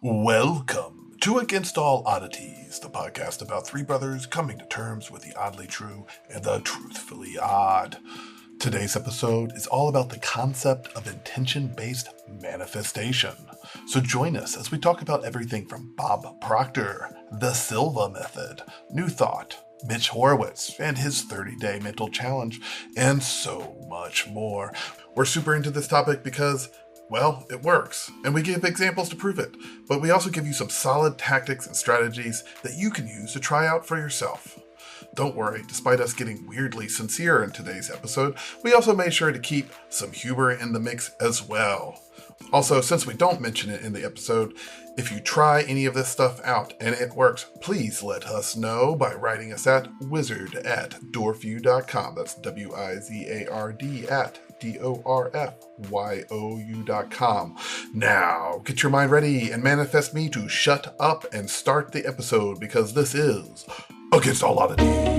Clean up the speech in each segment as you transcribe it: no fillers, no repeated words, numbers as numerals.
Welcome to Against All Oddities, the podcast about three brothers coming to terms with the oddly true and the truthfully odd. Today's episode is all about the concept of intention-based manifestation. So join us as we talk about everything from Bob Proctor, the Silva Method, New Thought, Mitch Horowitz and his 30-day mental challenge, and so much more. We're super into this topic because, well, it works, and we give examples to prove it, but we also give you some solid tactics and strategies that you can use to try out for yourself. Don't worry, despite us getting weirdly sincere in today's episode, we also made sure to keep some humor in the mix as well. Also, since we don't mention it in the episode, if you try any of this stuff out and it works, please let us know by writing us at wizard@dorfyu.com. That's WIZARD at DORFYOU.com. Now, get your mind ready and manifest me to shut up and start the episode, because this is Against All Oddities.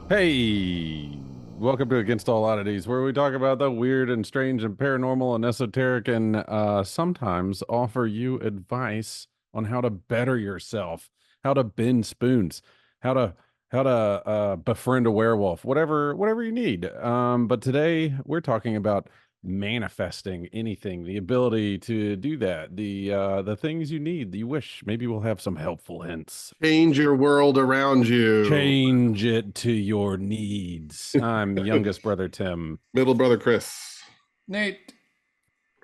Hey, welcome to Against All Oddities, where we talk about the weird and strange and paranormal and esoteric, and sometimes offer you advice on how to better yourself, how to bend spoons, how to befriend a werewolf, whatever you need. But today we're talking about manifesting anything, the ability to do that, the things you need, you wish. Maybe we'll have some helpful hints. Change your world around you. Change it to your needs. I'm youngest brother Tim. Middle brother Chris. Nate.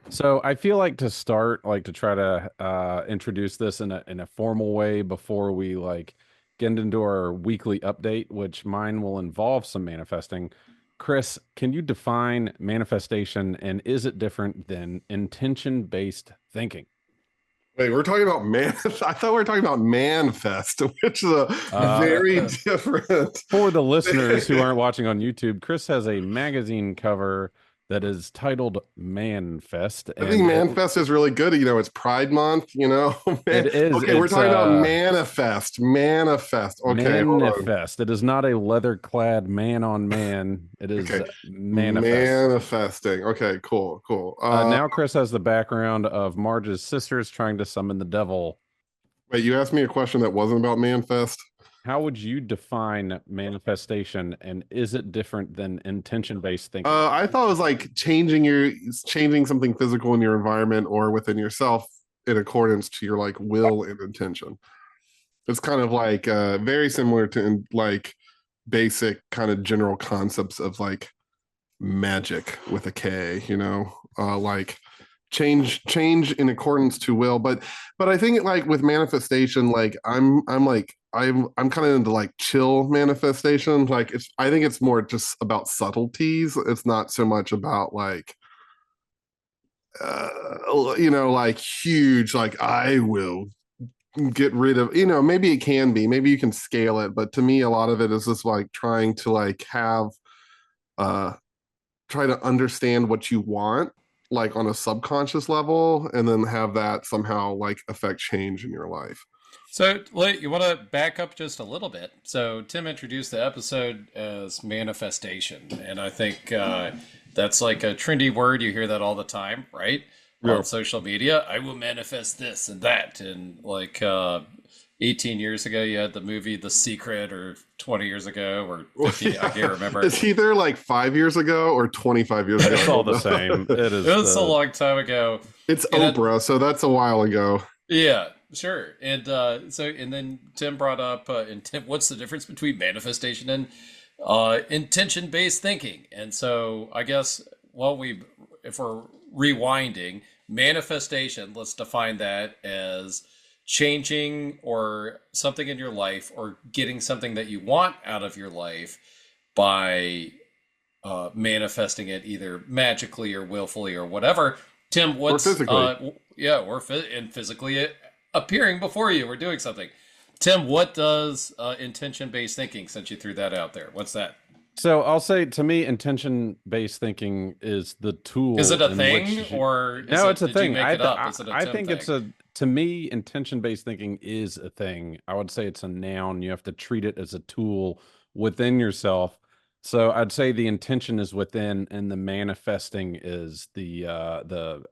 So I feel like to start, like to try to introduce this in a formal way before we get into our weekly update, which mine will involve some manifesting. Chris, can you define manifestation, and is it different than intention-based thinking? Wait, we're talking about I thought we were talking about manifest, which is a very different. For the listeners who aren't watching on YouTube, Chris has a magazine cover that is titled Manfest. I think Manfest is really good. You know, it's Pride Month, you know. It is. Okay, we're talking about manifest. Manifest. Okay. Manifest. It is not a leather-clad man on man. It is manifest. Manifesting. Okay, cool. Now Chris has the background of Marge's sisters trying to summon the devil. Wait, you asked me a question that wasn't about manifest? How would you define manifestation, and is it different than intention-based thinking? I thought it was like changing something physical in your environment or within yourself in accordance to your will and intention. It's kind of very similar to basic kind of general concepts of magic with a K, you know, change in accordance to will. But I think with manifestation, I'm kind of into chill manifestation. I think it's more just about subtleties. It's not so much about huge, I will get rid of, maybe it can be, maybe you can scale it. But to me, a lot of it is just trying to try to understand what you want, on a subconscious level, and then have that somehow affect change in your life. So, you want to back up just a little bit. So, Tim introduced the episode as manifestation, and I think that's a trendy word. You hear that all the time, right? Yeah. On social media. I will manifest this and that. And 18 years ago, you had the movie The Secret, or 20 years ago, or 50, I can't remember. It's either 5 years ago or 25 years ago. It's all the same. It was a long time ago. It's Oprah, so that's a while ago. Yeah. Sure. And and then Tim brought up what's the difference between manifestation and intention-based thinking? And so I guess if we're rewinding, manifestation, let's define that as changing or something in your life, or getting something that you want out of your life by manifesting it either magically or willfully or whatever. Tim, what's physically? And physically appearing before you or doing something. Tim, what does intention-based thinking, since you threw that out there? What's that? So I'll say, to me, intention-based thinking is the Is it tool a in which thing, or is no, it, it's a did you thing. make it up? Is it a I Tim think thing? it's to me, intention-based thinking is a thing. I would say it's a noun. You have to treat it as a tool within yourself. So I'd say the intention is within, and the manifesting is the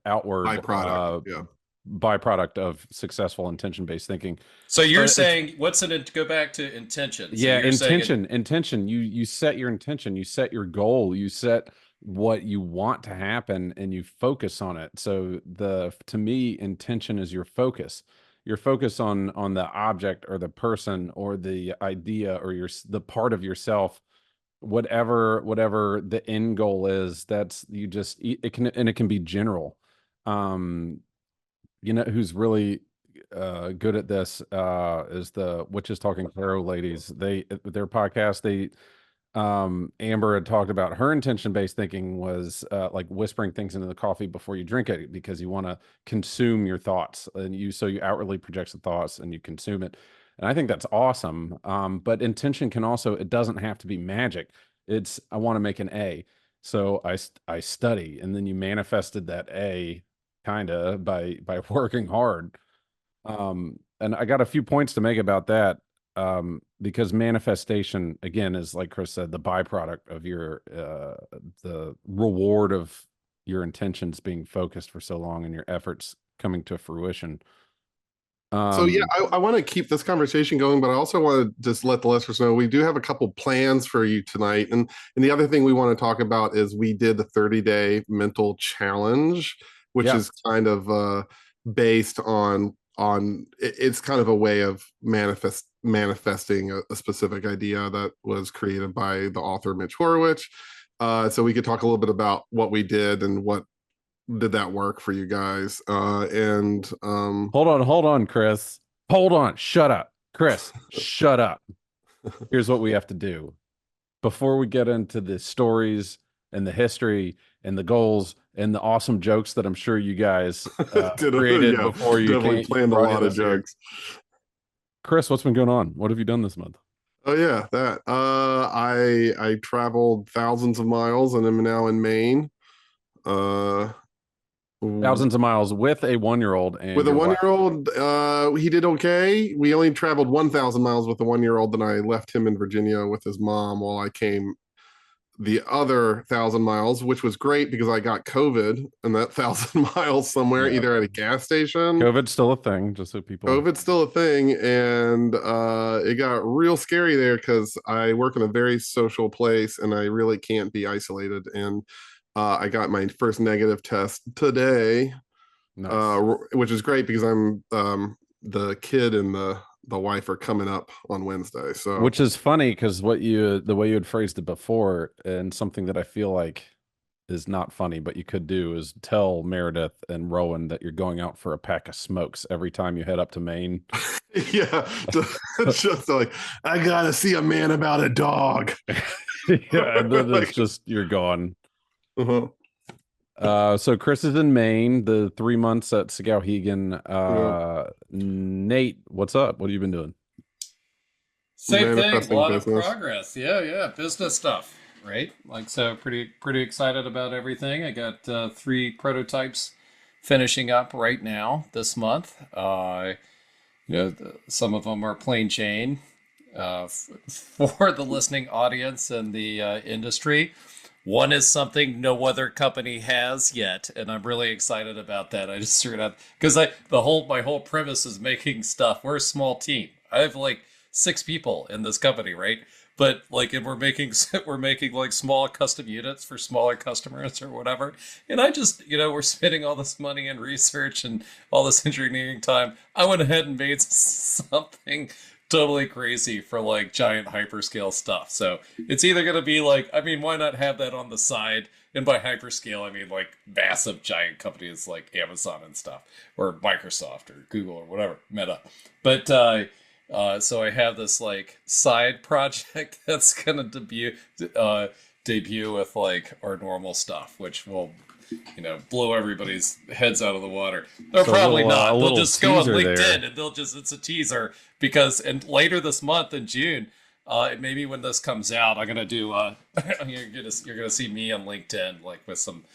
outward Byproduct. Yeah. byproduct of successful intention-based thinking. So you're But saying, what's in it? Go back to intention. So yeah, you're saying it, intention. You set your intention, you set your goal, you set what you want to happen, and you focus on it. So to me, intention is your focus. Your focus on the object or the person or the idea or the part of yourself, whatever the end goal is. That's you just it can, and it can be general. You know who's really good at this is the Witches Talking Tarot ladies. Their podcast, Amber had talked about her intention-based thinking was like whispering things into the coffee before you drink it, because you want to consume your thoughts, and you outwardly project the thoughts and you consume it. And I think that's awesome. But intention can also, it doesn't have to be magic. It's, I want to make an A, so I study, and then you manifested that A kind of by working hard. And I got a few points to make about that. Because manifestation, again, is, like Chris said, the byproduct of your the reward of your intentions being focused for so long and your efforts coming to fruition. So yeah, I want to keep this conversation going, but I also want to just let the listeners know we do have a couple plans for you tonight. And the other thing we want to talk about is we did the 30-day mental challenge, which is kind of based on it's kind of a way of manifesting a specific idea that was created by the author Mitch Horowitz. So we could talk a little bit about what we did and what did that work for you guys. Hold on, Chris. Hold on. Shut up. Chris, shut up. Here's what we have to do. Before we get into the stories and the history and the goals and the awesome jokes that I'm sure you guys created before you planned a lot of jokes. Chris, what's been going on? What have you done this month? Oh yeah, that I traveled thousands of miles and am now in Maine. Thousands of miles with a 1-year-old, and with a 1-year-old, he did okay. We only traveled 1,000 miles with a 1-year-old. Then I left him in Virginia with his mom while I came the other 1,000 miles, which was great because I got COVID in that 1,000 miles somewhere, either at a gas station. COVID's still a thing, just so people. COVID's still a thing, and it got real scary there because I work in a very social place and I really can't be isolated. And I got my first negative test today, which is great because I'm the kid and the wife are coming up on Wednesday. So, which is funny because the way you had phrased it before, and something that I feel like is not funny, but you could do, is tell Meredith and Rowan that you're going out for a pack of smokes every time you head up to Maine. Yeah, it's just like, I gotta see a man about a dog. Yeah, and then it's just, you're gone. So Chris is in Maine, the 3 months at Skowhegan. Nate, what's up? What have you been doing? Same thing, a lot of progress. Yeah, business stuff, right? Like, so pretty excited about everything. I got 3 prototypes finishing up right now this month. Some of them are plain Jane. For the listening audience and the industry, one is something no other company has yet, and I'm really excited about that. I just threw it out because my whole premise is making stuff. We're a small team. I have like 6 people in this company, right? But like, and we're making like small custom units for smaller customers or whatever. And I just, we're spending all this money and research and all this engineering time. I went ahead and made something totally crazy for like giant hyperscale stuff. So it's either going to be like, I mean, why not have that on the side? And by hyperscale, I mean like massive giant companies like Amazon and stuff, or Microsoft or Google or whatever, Meta. But so I have this like side project that's going to debut with like our normal stuff, which will blow everybody's heads out of the water. They're So probably not. They'll little just go on teaser LinkedIn there. and it's a teaser and later this month in June, maybe when this comes out, I'm gonna do. You're gonna see me on LinkedIn like with some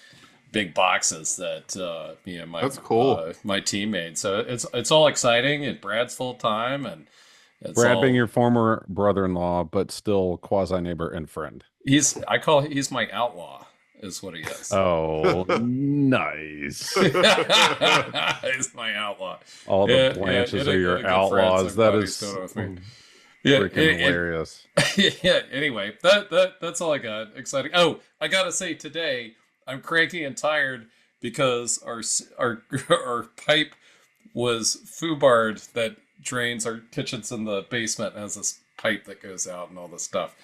big boxes that me and That's cool. my team made. So it's all exciting, and Brad's full time, and it's Brad all, being your former brother-in-law, but still quasi-neighbor and friend. he's my outlaw is what he is. Oh, nice. He's my outlaw. All the Yeah, Blanches yeah, are your good friends. outlaws. I'm That glad he's is still with me. Yeah, freaking hilarious. Yeah. Anyway, that's all I got. Exciting. Oh, I gotta say today I'm cranky and tired because our pipe was foobarred that drains our kitchen's in the basement and has this pipe that goes out and all this stuff.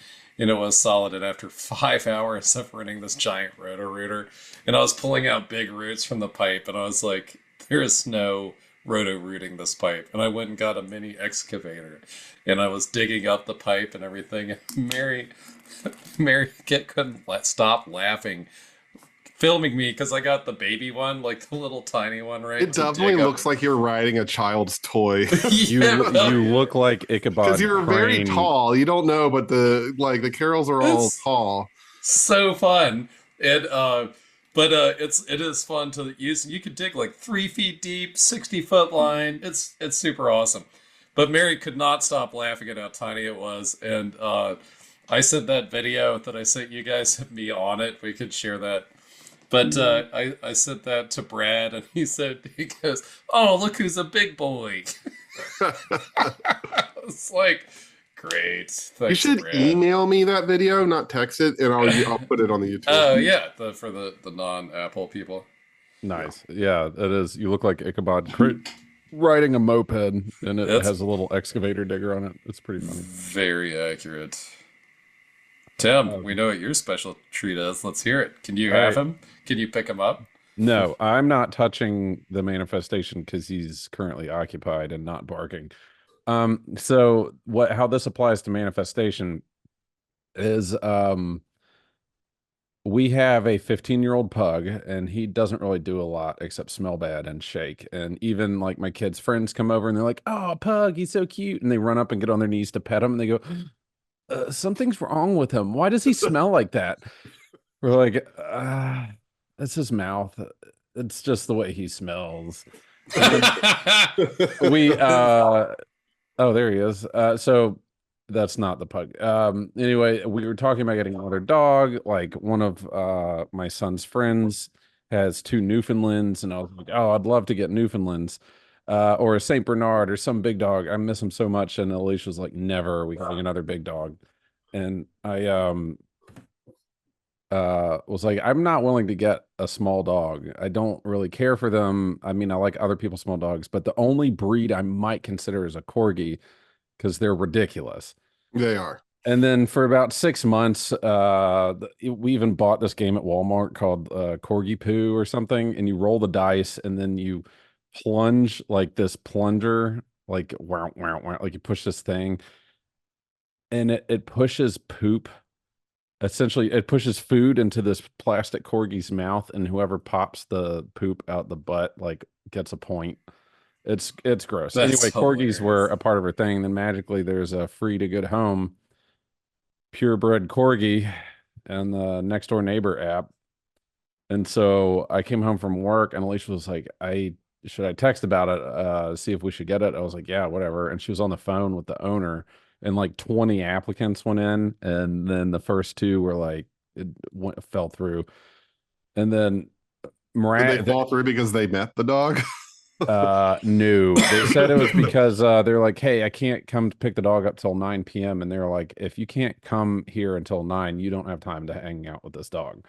And it was solid. And after 5 hours of running this giant roto-rooter, and I was pulling out big roots from the pipe, and I was like, there is no roto-rooting this pipe. And I went and got a mini excavator, and I was digging up the pipe and everything. And Mary couldn't stop laughing, filming me because I got the baby one, like the little tiny one, right? It definitely looks like you're riding a child's toy. You look like Ichabod Because you're very Crane. tall. You don't know, but the Carols are all tall. So fun. And it is fun to use. You can dig like 3 feet deep, 60-foot line. It's super awesome. But Mary could not stop laughing at how tiny it was. And I sent that video that I sent you guys of me on it. We could share that. But I sent that to Brad, and he goes, "Oh, look who's a big boy." It's like, great. Thanks, You should Brad. email me that video, not text it, and I'll put it on the YouTube. Oh yeah, for the non-Apple people. Nice. Yeah, it is. You look like Ichabod Crane riding a moped, and it has a little excavator digger on it. It's pretty funny. Very accurate. Tim, we know what your special treat is. Let's hear it. Can you have him? Can you pick him up? No, I'm not touching the manifestation because he's currently occupied and not barking. So how this applies to manifestation is we have a 15-year-old pug, and he doesn't really do a lot except smell bad and shake. And even like my kids' friends come over and they're like, "Oh, pug, he's so cute," and they run up and get on their knees to pet him, and they go, "Something's wrong with him. Why does he smell like that?" We're like, "That's his mouth. It's just the way he smells." We oh, there he is. So that's not the pug. Anyway, we were talking about getting another dog. Like one of my son's friends has 2 Newfoundlands, and I was like, "Oh, I'd love to get Newfoundlands." Or a Saint Bernard or some big dog. I miss him so much. And Alicia was like, "Never. We got another big dog." And I was like, I'm not willing to get a small dog. I don't really care for them. I mean, I like other people's small dogs, but the only breed I might consider is a corgi because they're ridiculous. They are. And then for about 6 months, we even bought this game at Walmart called Corgi Poo or something. And you roll the dice, and then you plunge like this plunger, like wow, wow, wow, like you push this thing, and it pushes poop. Essentially, it pushes food into this plastic corgi's mouth, and whoever pops the poop out the butt like gets a point. It's gross. That's Anyway, corgis hilarious. were a part of her thing. Then magically, there's a free to good home purebred corgi and the next door neighbor app. And so I came home from work, and Alicia was like, should I text about it, see if we should get it? I was like, yeah, whatever. And she was on the phone with the owner, and like 20 applicants went in, and then the first 2 were like, fell through. And then Did they fall through because they met the dog? No, they said it was because they're like, "Hey, I can't come to pick the dog up till 9 p.m." And they're like, "If you can't come here until 9, you don't have time to hang out with this dog."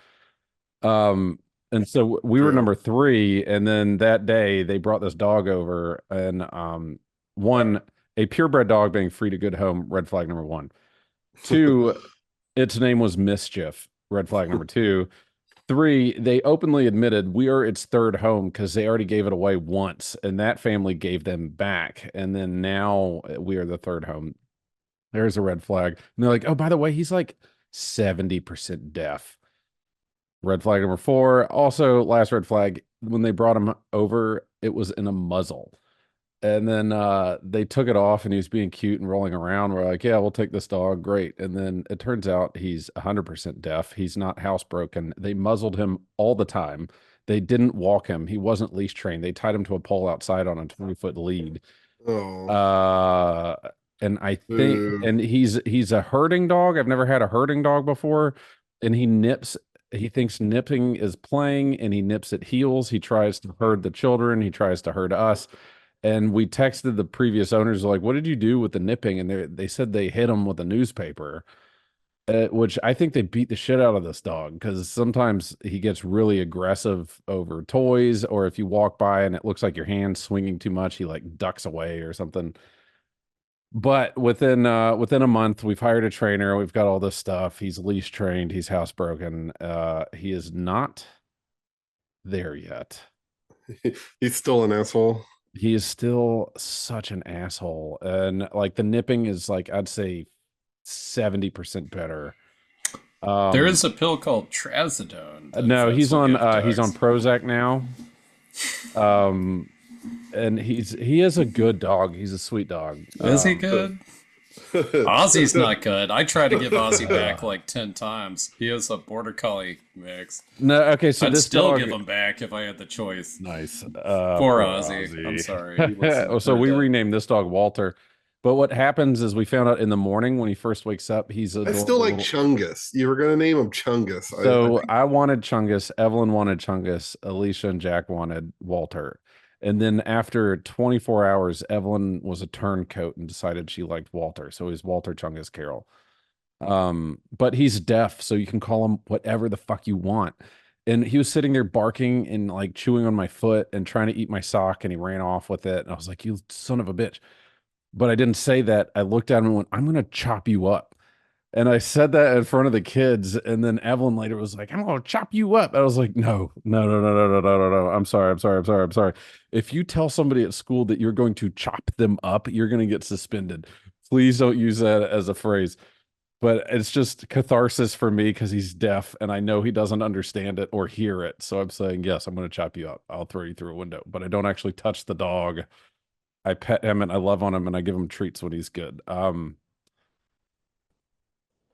And so we were number 3, and then that day they brought this dog over, and a purebred dog being free to good home, red flag number 1. 2, its name was Mischief, red flag number 2. 3, they openly admitted we are its 3rd home because they already gave it away once, and that family gave them back, and then now we are the 3rd home. There's a red flag. And they're like, "Oh, by the way, he's like 70% deaf." Red flag number 4. Also, last red flag, when they brought him over, it was in a muzzle. And then they took it off and he was being cute and rolling around. We're like, yeah, we'll take this dog. Great. And then it turns out he's 100% deaf. He's not housebroken. They muzzled him all the time. They didn't walk him. He wasn't leash trained. They tied him to a pole outside on a 20-foot lead. Oh. And I think, Ooh. and he's a herding dog. I've never had a herding dog before. And he nips. He thinks nipping is playing, and he nips at heels. He tries to herd the children. He tries to herd us. And we texted the previous owners like, "What did you do with the nipping?" And they said they hit him with a newspaper, which I think they beat the shit out of this dog because sometimes he gets really aggressive over toys, or if you walk by and it looks like your hand's swinging too much, he like ducks away or something. But within a month, we've hired a trainer. We've got all this stuff. He's leash trained. He's housebroken. He is not there yet. He's still an asshole. He is still such an asshole, and like the nipping is like I'd say 70% better. There is a pill called Trazodone. No, he's on Prozac now. And he is a good dog. He's a sweet dog. Is he good? Ozzy's not good. I tried to give Ozzy back like 10 times. He is a border collie mix. No, okay, so I'd this still dog... give him back if I had the choice. Nice. Poor Ozzy. I'm sorry. So we renamed this dog Walter. But what happens is we found out in the morning when he first wakes up, he's a... I still like Chungus. You were going to name him Chungus. So I wanted Chungus. Evelyn wanted Chungus. Alicia and Jack wanted Walter. And then after 24 hours, Evelyn was a turncoat and decided she liked Walter. So he's Walter Chungus Carroll. But he's deaf, so you can call him whatever the fuck you want. And he was sitting there barking and like chewing on my foot and trying to eat my sock, and he ran off with it. And I was like, you son of a bitch. But I didn't say that. I looked at him and went, I'm going to chop you up. And I said that in front of the kids. And then Evelyn later was like, I'm going to chop you up. I was like, no. I'm sorry. If you tell somebody at school that you're going to chop them up, you're going to get suspended. Please don't use that as a phrase. But it's just catharsis for me because he's deaf and I know he doesn't understand it or hear it. So I'm saying, yes, I'm going to chop you up. I'll throw you through a window. But I don't actually touch the dog. I pet him and I love on him and I give him treats when he's good.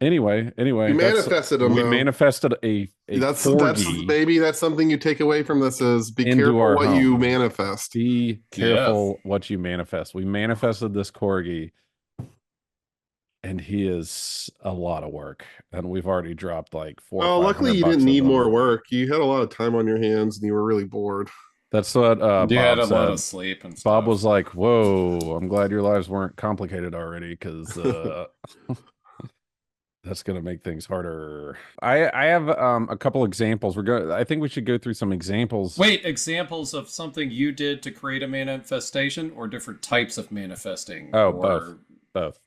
Anyway, we manifested him. We manifested a that's corgi. Maybe that's something you take away from this is be careful what you manifest. Be careful what you manifest. We manifested this corgi, and he is a lot of work, and we've already dropped like $400. Oh, luckily you didn't need more work. You had a lot of time on your hands, and you were really bored. That's what Bob had a said. lot of sleep and stuff. Bob was like, "Whoa, I'm glad your lives weren't complicated already, because." That's going to make things harder. I have a couple examples. I think we should go through some examples. Wait, examples of something you did to create a manifestation or different types of manifesting? Oh, both.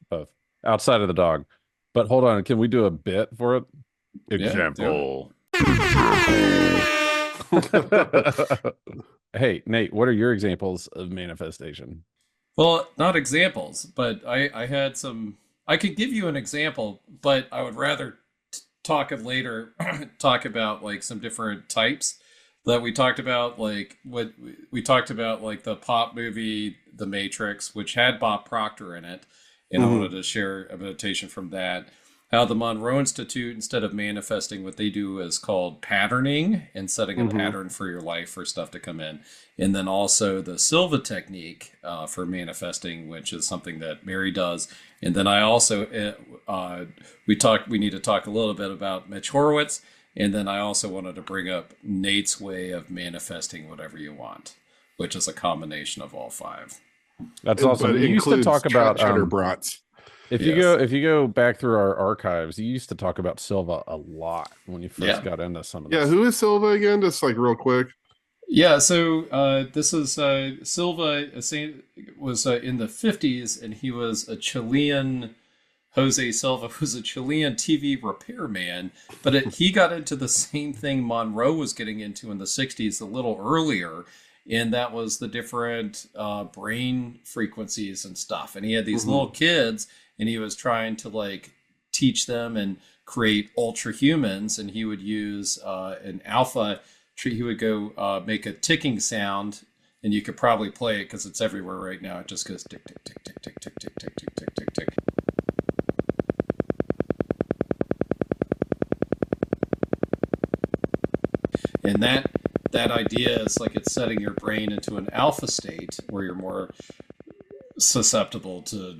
Outside of the dog. But hold on, can we do a bit for it? Example. Hey, Nate, what are your examples of manifestation? Well, not examples, but I had some... I could give you an example, but I would rather talk about like some different types that we talked about, like what we talked about, like the pop movie, The Matrix, which had Bob Proctor in it. And I wanted to share a meditation from that. How the Monroe Institute, instead of manifesting, what they do is called patterning and setting a pattern for your life for stuff to come in. And then also the Silva technique for manifesting, which is something that Mary does. And then I also, we need to talk a little bit about Mitch Horowitz. And then I also wanted to bring up Nate's way of manifesting whatever you want, which is a combination of all 5. That's awesome. You used to talk about cheddar brats. If you go back through our archives, you used to talk about Silva a lot when you first got into some of this. Yeah, who is Silva again? Just like real quick. Yeah, so this is Silva was in the 50s, and he was a Chilean. Jose Silva was a Chilean TV repairman, but he got into the same thing Monroe was getting into in the 60s a little earlier, and that was the different brain frequencies and stuff. And he had these little kids, and he was trying to like teach them and create ultra humans, and he would use an alpha tree. He would go make a ticking sound, and you could probably play it because it's everywhere right now. It just goes tick, tick, tick, tick, tick, tick, tick, tick, tick, tick, tick, tick. And that idea is like it's setting your brain into an alpha state where you're more susceptible to,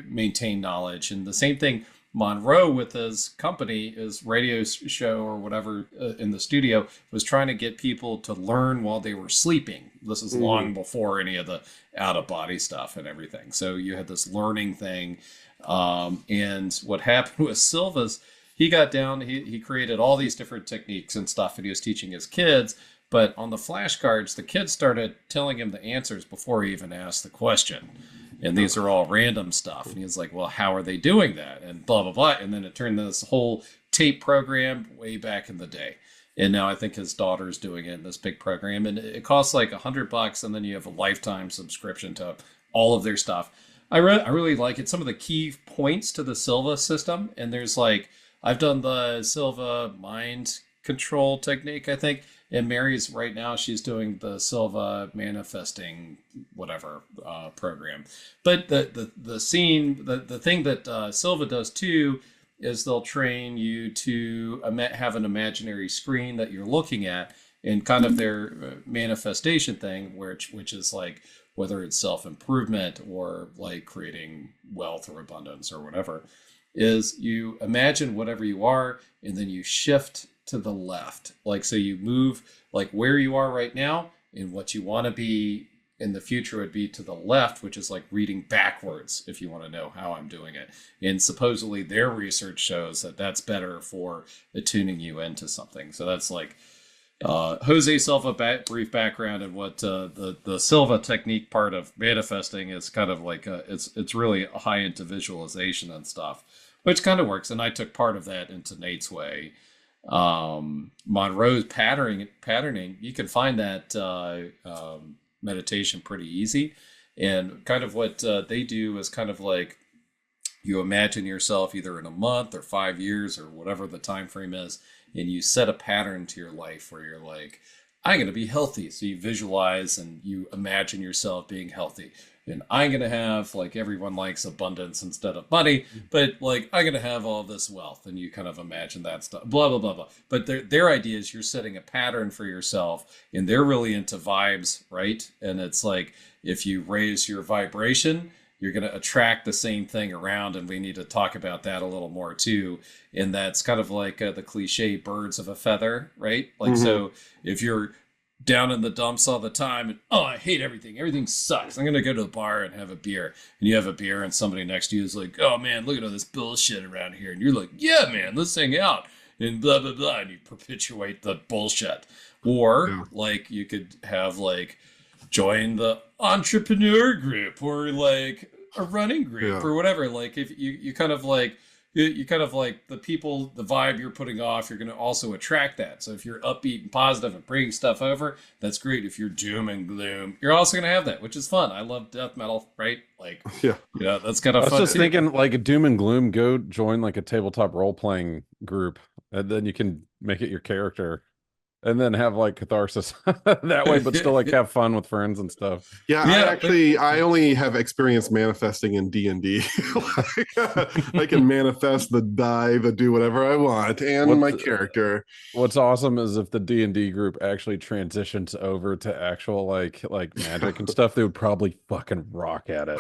maintain knowledge. And the same thing Monroe with his company, his radio show or whatever in the studio, was trying to get people to learn while they were sleeping. This is long before any of the out-of-body stuff and everything. So you had this learning thing. And what happened with Silva's, he got down, he created all these different techniques and stuff, and he was teaching his kids. But on the flashcards, the kids started telling him the answers before he even asked the question. And these are all random stuff. And he's like, well, how are they doing that? And blah, blah, blah. And then it turned this whole tape program way back in the day. And now I think his daughter's doing it in this big program. And it costs like $100, and then you have a lifetime subscription to all of their stuff. I really like it. Some of the key points to the Silva system. And there's like, I've done the Silva mind control technique, I think. And Mary's right now, she's doing the Silva manifesting whatever program. But the thing that Silva does too is they'll train you to have an imaginary screen that you're looking at, and kind of their manifestation thing, which is like whether it's self-improvement or like creating wealth or abundance or whatever, is you imagine whatever you are, and then you shift to the left. Like, so you move like where you are right now, and what you want to be in the future would be to the left, which is like reading backwards, if you want to know how I'm doing it. And supposedly their research shows that that's better for attuning you into something. So that's like Jose Silva brief background, and what the Silva technique part of manifesting is kind of like it's really high into visualization and stuff, which kind of works. And I took part of that into Nate's way. Monroe's patterning, you can find that meditation pretty easy. And kind of what they do is kind of like you imagine yourself either in a month or 5 years or whatever the time frame is, and you set a pattern to your life where you're like, I'm going to be healthy. So you visualize and you imagine yourself being healthy. And I'm going to have, like, everyone likes abundance instead of money, but like, I'm going to have all this wealth. And you kind of imagine that stuff, blah, blah, blah, blah. But their idea is you're setting a pattern for yourself, and they're really into vibes, right? And it's like, if you raise your vibration, you're going to attract the same thing around. And we need to talk about that a little more too. And that's kind of like the cliche birds of a feather, right? Like, so if you're down in the dumps all the time and, oh, I hate everything sucks, I'm gonna go to the bar and have a beer, and you have a beer and somebody next to you is like, oh man, look at all this bullshit around here, and you're like, yeah man, let's hang out, and blah blah blah, and you perpetuate the bullshit. Or like you could have like join the entrepreneur group, or like a running group, or whatever. Like if you kind of like the people, the vibe you're putting off, you're going to also attract that. So if you're upbeat and positive and bringing stuff over, that's great. If you're doom and gloom, you're also going to have that, which is fun. I love death metal, right? Like, yeah, that's kind of fun. I was just thinking, like, a doom and gloom, go join like a tabletop role-playing group, and then you can make it your character. And then have like catharsis that way, but still like have fun with friends and stuff. I only have experience manifesting in D&D. I can manifest the die, the do whatever I want, and my character. What's awesome is if the D&D group actually transitions over to actual like magic and stuff, they would probably fucking rock at it.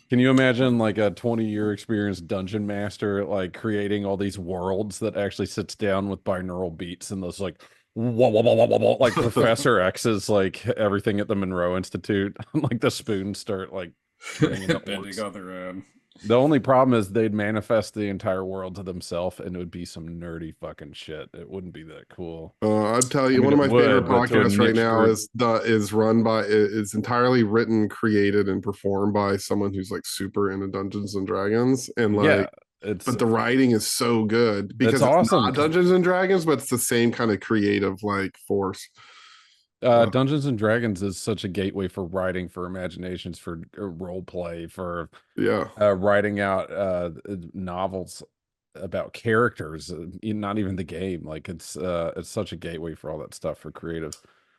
Can you imagine like a 20-year experienced dungeon master like creating all these worlds that actually sits down with binaural beats and those like wah, wah, wah, wah, wah, like Professor X's like everything at the Monroe Institute, like the spoons start like bending on their own. The only problem is they'd manifest the entire world to themselves, and it would be some nerdy fucking shit. It wouldn't be that cool. I'll tell you, one of my favorite podcasts right now is entirely written, created, and performed by someone who's like super into Dungeons and Dragons, and like. But the writing is so good because it's awesome. Not Dungeons and Dragons, but it's the same kind of creative like force. Dungeons and Dragons is such a gateway for writing, for imaginations, for role play, for writing out novels. about characters, not even the game. Like it's such a gateway for all that stuff for creative.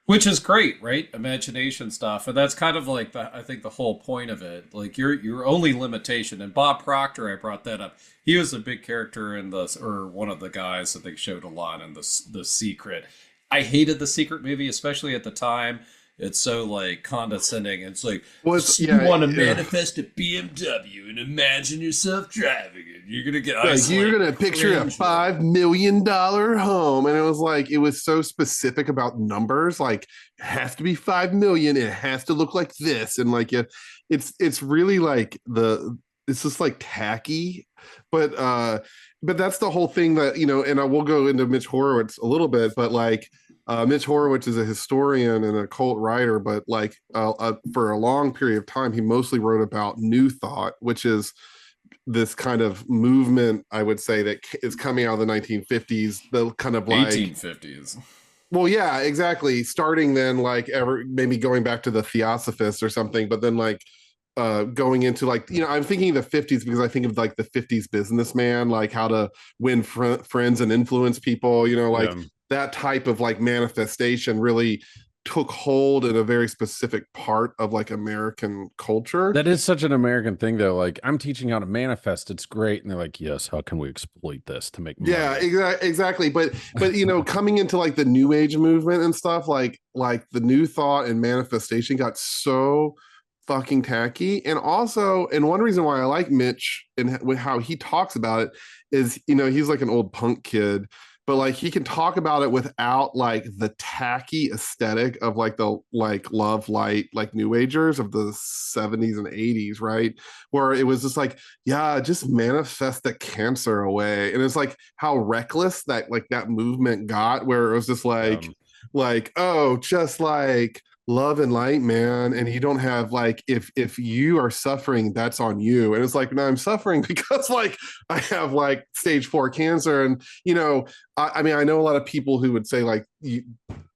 Which is great, right? Imagination stuff. And that's kind of like I think the whole point of it. Like your only limitation. And Bob Proctor, I brought that up. He was a big character in or one of the guys that they showed a lot in the Secret. I hated the Secret movie, especially at the time. It's so like condescending. It's like, you want to manifest a BMW and imagine yourself driving it. You're gonna get you're gonna picture a $5 million home, and it was so specific about numbers. Like, it has to be 5 million. It has to look like this, and like it's really like it's just like tacky, but that's the whole thing that And I will go into Mitch Horowitz a little bit, but like. Mitch Horowitz is a historian and a cult writer, but like for a long period of time, he mostly wrote about New Thought, which is this kind of movement, I would say, that is coming out of the 1950s, the kind of like 1850s. Well, yeah, exactly. Starting then, like maybe going back to the Theosophists or something, but then like going into like, I'm thinking the 50s because I think of like the 50s businessman, like how to win friends and influence people, that type of like manifestation really took hold in a very specific part of like American culture. That is such an American thing though. Like, I'm teaching how to manifest. It's great. And they're like, yes, how can we exploit this to make money? Yeah, exactly. But coming into like the New Age movement and stuff, like the New Thought and manifestation got so fucking tacky. And also, and one reason why I like Mitch and how he talks about it is, he's like an old punk kid, but like he can talk about it without like the tacky aesthetic of like the like love light, like New Agers of the 70s and 80s, right? Where it was just like, yeah, just manifest the cancer away. And it's like how reckless that movement got, where it was just like, oh, just like love and light, man. And you don't have like, if you are suffering, that's on you. And it's like, no, I'm suffering because like I have like stage 4 cancer. And I mean, I know a lot of people who would say like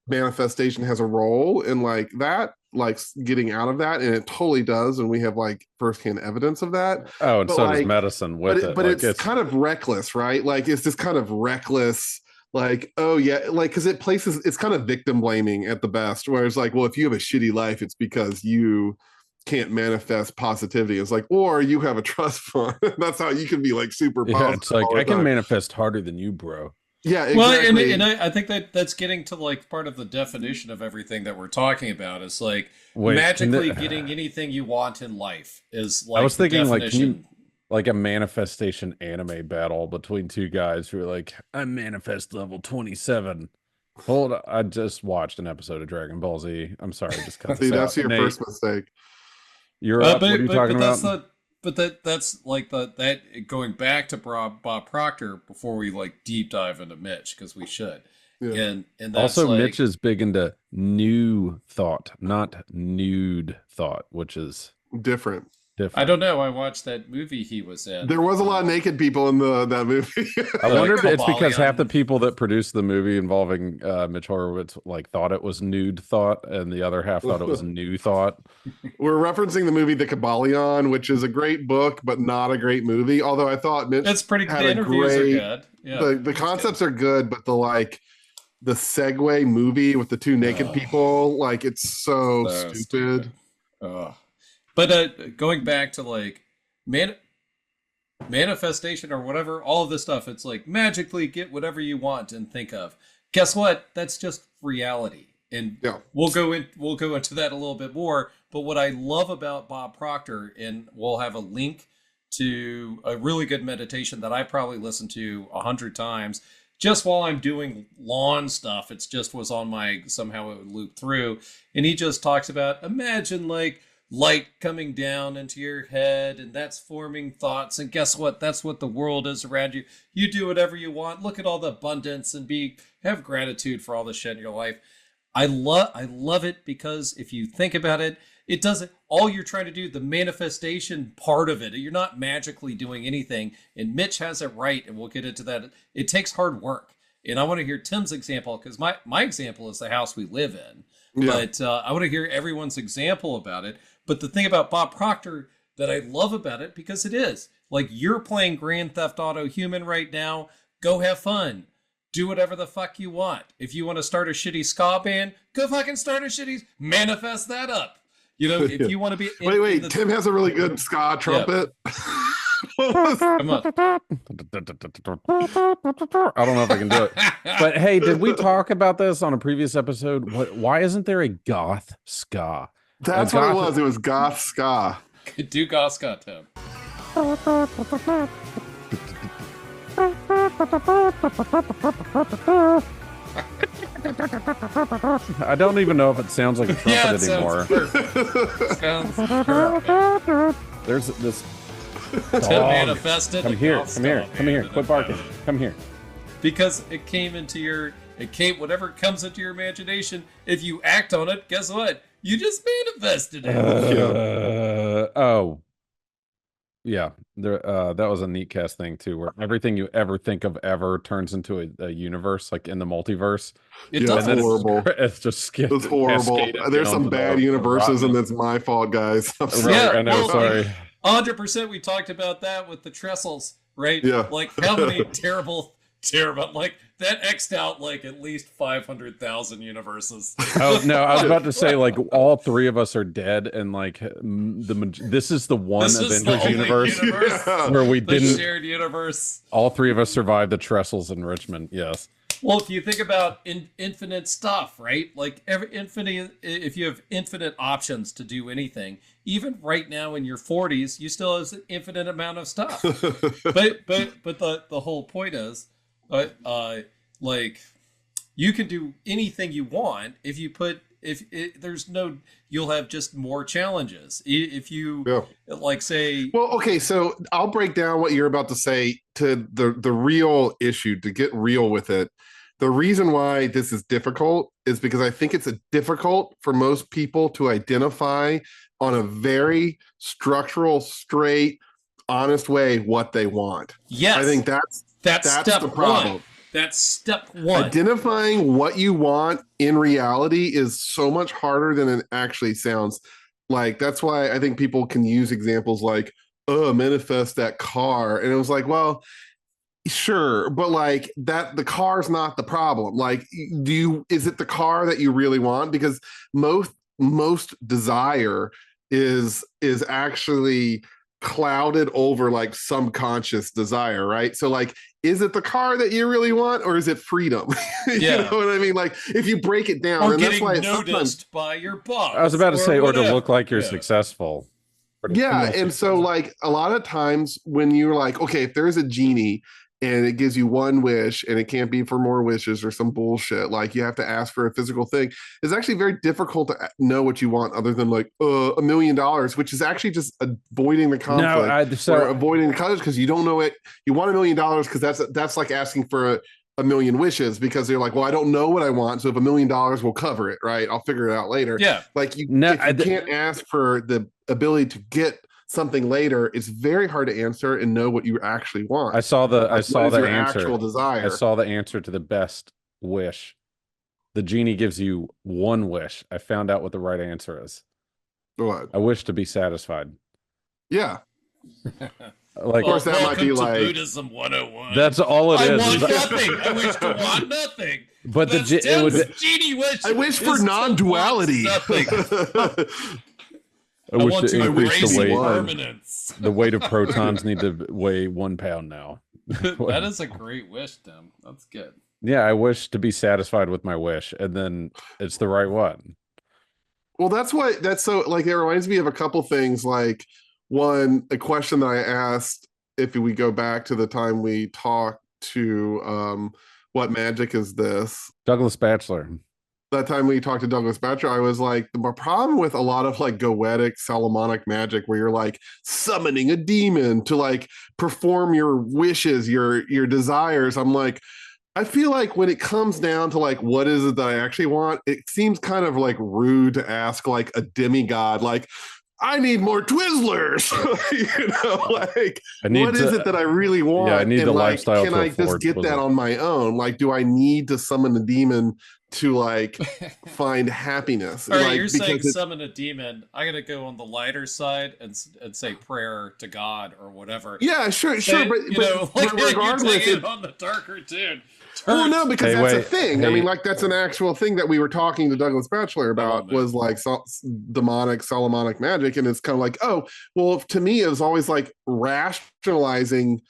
manifestation has a role in like that, like getting out of that, and it totally does, and we have like firsthand evidence of that. Oh, and but so like, does medicine with it. But like, it's kind of reckless, right? Like it's this kind of reckless, like, oh yeah, like because it's kind of victim blaming at the best, where it's like, well, if you have a shitty life, it's because you can't manifest positivity. It's like, or you have a trust fund. That's how you can be like super positive. Yeah, it's like, I can manifest harder than you, bro. Yeah, exactly. Well, and I think that's getting to like part of the definition of everything that we're talking about is like magically getting anything you want in life is like. I was thinking like a manifestation anime battle between two guys who are like, I manifest level 27. Hold on, I just watched an episode of Dragon Ball Z. I'm sorry, just cut See, that's your first mistake. You're up. What are you talking about? That's like that going back to Bob Proctor before we like deep dive into Mitch, because we should. Yeah. And that's also like, Mitch is big into new thought, not nude thought, which is different. I don't know. I watched that movie he was in. There was a lot of naked people in that movie. I wonder if it's because half the people that produced the movie involving Mitch Horowitz like thought it was nude thought, and the other half thought it was new thought. We're referencing the movie The Kabbalion, which is a great book, but not a great movie. Although I thought Mitch that's pretty good. The interviews are good. Yeah, the concepts are good, but the segue movie with the two naked people, like it's so stupid. But going back to like manifestation or whatever, all of this stuff, it's like magically get whatever you want and think of. Guess what? That's just reality. And we'll go into that a little bit more. But what I love about Bob Proctor, and we'll have a link to a really good meditation that I probably listened to 100 times just while I'm doing lawn stuff. It's just was on my, somehow it would loop through. And he just talks about, imagine like light coming down into your head, and that's forming thoughts, and guess what, that's what the world is around you. You do whatever you want, look at all the abundance, and have gratitude for all the shit in your life. I love it, because if you think about it, it doesn't, all you're trying to do, the manifestation part of it, you're not magically doing anything. And Mitch has it right, and we'll get into that. It takes hard work. And I want to hear Tim's example, because my example is the house we live in. But I want to hear everyone's example about it. But the thing about Bob Proctor, that I love about it, because it is like you're playing Grand Theft Auto Human right now. Go have fun. Do whatever the fuck you want. If you want to start a shitty ska band, go fucking start a shitty, manifest that up. You know, if you want to be... Wait, Tim has a really good ska trumpet. Come on. I don't know if I can do it. But hey, did we talk about this on a previous episode? Why isn't there a goth ska? That's what it was. It was goth ska. Do goth ska, Tim. I don't even know if it sounds like a trumpet anymore. Sounds perfect. There's this To dog. manifest it. Come here. Quit barking. Come here. Because it came into your, whatever comes into your imagination, if you act on it, guess what? You just manifested it. Oh. Yeah, that was a neat cast thing too, where everything you ever think of ever turns into a universe, like in the multiverse. That's horrible. It's just It's horrible. There's some bad universes, and it's my fault, guys. I'm sorry. Right, I know. Sorry. 100%. We talked about that with the trestles, right? Yeah. Like how many terrible, like that X'd out like at least 500,000 universes. Oh no, I was about to say like all three of us are dead, and like this is the one Avengers universe where we didn't shared universe. All three of us survived the trestles in Richmond. Yes. Well, if you think about infinite stuff, right? Like if you have infinite options to do anything, even right now in your 40s, you still have an infinite amount of stuff. but the whole point is, like you can do anything you want if you put you'll have just more challenges if you like say. Well, okay, so I'll break down what you're about to say to the real issue, to get real with it. The reason why this is difficult is because I think it's difficult for most people to identify on a very structural, straight, honest way what they want. Yes. I think that's step the problem. One. That's step one. Identifying what you want in reality is so much harder than it actually sounds. Like, that's why I think people can use examples like, manifest that car. And it was like, well, sure, but like that, the car's not the problem. Like, is it the car that you really want? Because most desire is actually clouded over like subconscious desire, right? So like, is it the car that you really want, or is it freedom? You know what I mean? Like, if you break it down, or and getting that's why noticed by your boss. I was about to say, or whatever. to look like you're successful. Yeah, and so like a lot of times when you're like, okay, if there's a genie and it gives you one wish and it can't be for more wishes or some bullshit, like you have to ask for a physical thing, it's actually very difficult to know what you want other than like $1 million, which is actually just avoiding the conflict or avoiding the conflict because you don't know it. You want $1 million because that's like asking for a million wishes, because they're like, well, I don't know what I want, so if $1 million will cover it, right? I'll figure it out later. Yeah, like you can't ask for the ability to get something later. It's very hard to answer and know what you actually want. I saw the answer. Actual desire. I saw the answer to the best wish. The genie gives you one wish. I found out what the right answer is. What? I wish to be satisfied. Yeah. Like, of course, that might be like Buddhism 101. That's all it is. I want nothing. I wish to want nothing. But that's it would. Genie wish. I wish for non-duality. I wish to increase permanence. The weight of protons need to weigh 1 pound now. That is a great wish, Tim. That's good. Yeah, I wish to be satisfied with my wish, and then it's the right one. Well, that's so like, it reminds me of a couple things. Like, one, a question that I asked, if we go back to the time we talked to What Magic Is This? Douglas Batchelor. That time we talked to Douglas Batchelor, I was like, the problem with a lot of like goetic Solomonic magic, where you're like summoning a demon to like perform your wishes, your desires, I'm like, I feel like when it comes down to like, what is it that I actually want, it seems kind of like rude to ask like a demigod, like, I need more Twizzlers. You know, like, what is it that I really want? Yeah, I need and the like, lifestyle. Can I just get that on my own? Like, do I need to summon a demon to like find happiness. All right, Like, you're because saying it's, summon a demon. I gotta go on the lighter side and say prayer to God or whatever. yeah, sure, Say, but like, you're regardless, taking it on the darker tune. well, no, because Hey, that's a wait, thing. I hey. mean, like that's an actual thing that we were talking to Douglas Batchelor about, was like demonic Solomonic magic, and it's kind of like, oh, well, to me, it was always like rationalizing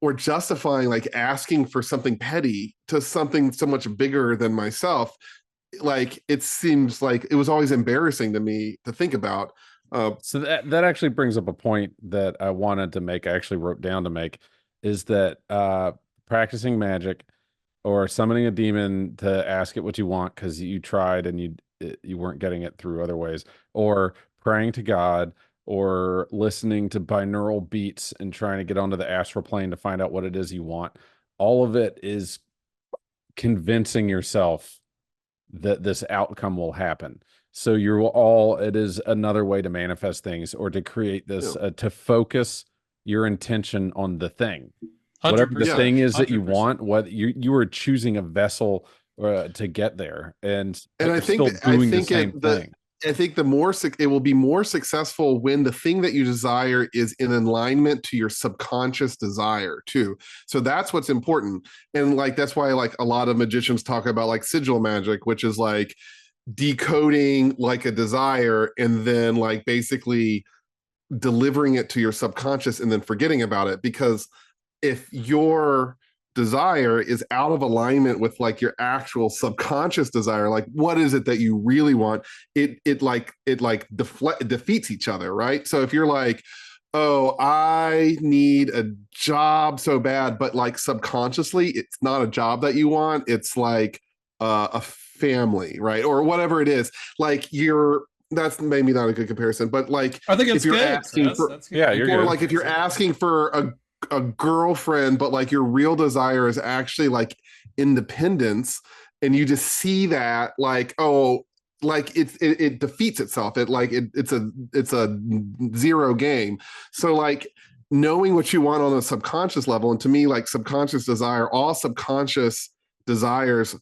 or justifying, like asking for something petty to something so much bigger than myself. Like it seems like it was always embarrassing to me to think about. So that actually brings up a point that I wanted to make. I actually wrote down to make, is that practicing magic or summoning a demon to ask it what you want because you tried and you weren't getting it through other ways, or praying to God, or listening to binaural beats and trying to get onto the astral plane to find out what it is you want. All of it is convincing yourself that this outcome will happen. So it is another way to manifest things, or to create this, to focus your intention on the thing. Whatever the 100%. thing is that you 100%. want, what you are choosing a vessel to get there, and I think still doing the same thing. I think it will be more successful when the thing that you desire is in alignment to your subconscious desire too. So that's what's important. And like, that's why like a lot of magicians talk about like sigil magic, which is like decoding like a desire and then like basically delivering it to your subconscious and then forgetting about it. Because if your desire is out of alignment with like your actual subconscious desire, like what is it that you really want, it defeats each other, right? So if you're like, oh, I need a job so bad, but like subconsciously it's not a job that you want, it's like a family, right? Or whatever it is, like that's maybe not a good comparison, but like I think it's if you're good. asking for, That's good. Yeah, you're or good. like if you're asking for a girlfriend, but like your real desire is actually like independence, and you just see that like, oh, like it defeats itself. It's a zero game. So like knowing what you want on a subconscious level, and to me, like subconscious desire, all subconscious desires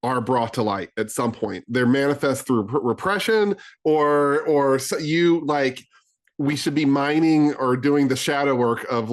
are brought to light at some point. They're manifest through repression, or so you like, we should be mining or doing the shadow work of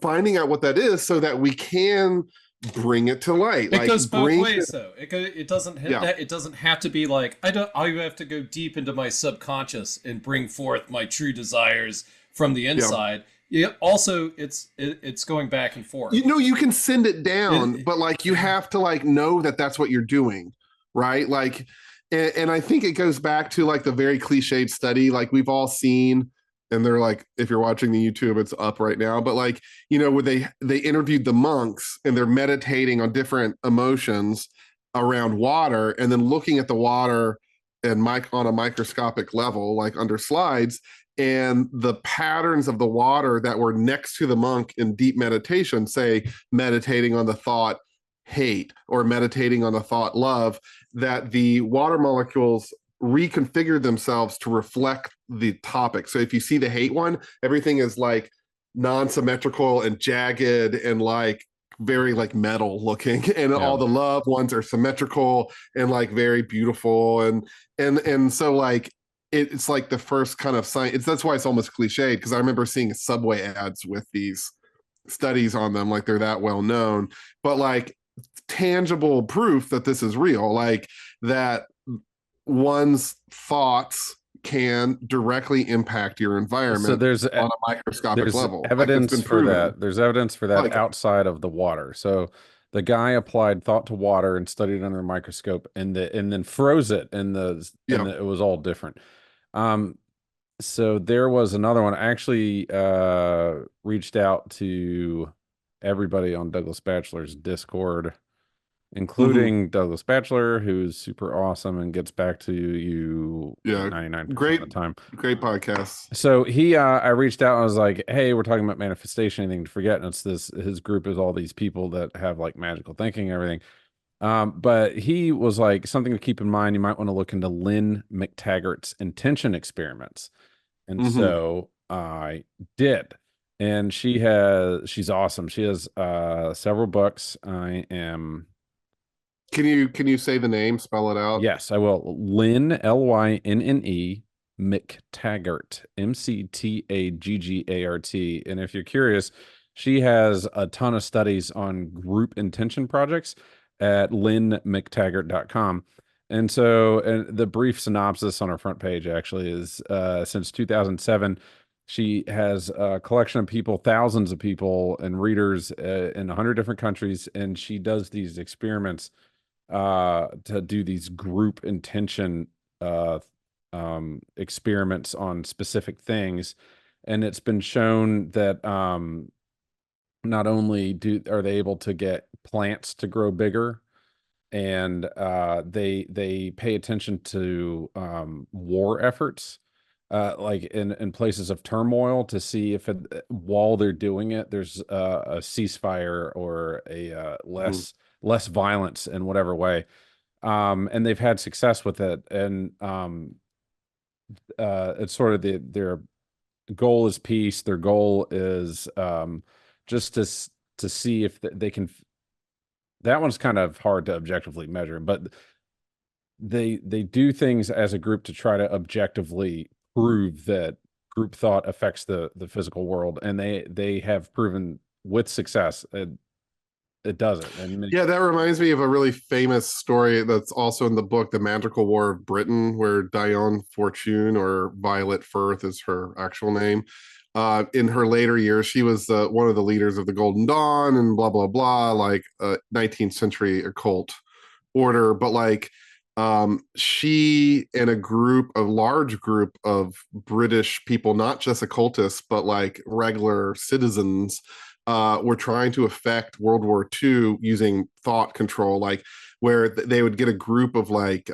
finding out what that is so that we can bring it to light. It goes both ways though. It doesn't have to be like, I have to go deep into my subconscious and bring forth my true desires from the inside. Yeah. Also, it's going back and forth. You can send it down, but like you have to like know that that's what you're doing, right? Like, and I think it goes back to like the very cliched study, like we've all seen, and they're like, if you're watching the YouTube, it's up right now, but like, where they interviewed the monks and they're meditating on different emotions around water, and then looking at the water and on a microscopic level, like under slides, and the patterns of the water that were next to the monk in deep meditation, say meditating on the thought hate or meditating on the thought love, that the water molecules reconfigure themselves to reflect the topic. So if you see the hate one, everything is like non-symmetrical and jagged and like very like metal looking, and all the love ones are symmetrical and like very beautiful, and so like it's like the first kind of sign. That's why it's almost cliched, because I remember seeing Subway ads with these studies on them, like they're that well known, but like tangible proof that this is real, like that one's thoughts can directly impact your environment. So there's on a microscopic level. Evidence for that. There's evidence for that like, outside of the water. So the guy applied thought to water and studied under a microscope, and then froze it, and it was all different. So there was another one. I actually reached out to everybody on Douglas Batchelor's Discord, including Douglas Batchelor, who's super awesome and gets back to you 99% of the time. Great podcast. So I reached out and I was like, hey, we're talking about manifestation, anything to forget. And it's his group is all these people that have like magical thinking and everything. But he was like, something to keep in mind, you might want to look into Lynn McTaggart's intention experiments. And so I did. And she's awesome. She has several books. I am Can you say the name? Spell it out. Yes, I will. Lynn, Lynne, McTaggart, Mctaggart. And if you're curious, she has a ton of studies on group intention projects at lynnmctaggart.com. And so, and the brief synopsis on her front page actually is since 2007, she has a collection of people, thousands of people and readers in 100 different countries. And she does these experiments to do these group intention experiments on specific things. And it's been shown that not only are they able to get plants to grow bigger, and they pay attention to war efforts, like in places of turmoil, to see if while they're doing it, there's a ceasefire or a less violence in whatever way. And they've had success with it. And it's sort of their goal is peace. Their goal is just to see if they can. That one's kind of hard to objectively measure, but they do things as a group to try to objectively prove that group thought affects the physical world, and they have proven with success it doesn't. And Yeah, that reminds me of a really famous story that's also in the book, The Magical War of Britain, where Diane Fortune, or Violet Firth is her actual name. In her later years, she was one of the leaders of the Golden Dawn and blah, blah, blah, like 19th century occult order. But like she and a large group of British people, not just occultists, but like regular citizens, were trying to affect World War II using thought control, like where they would get a group of like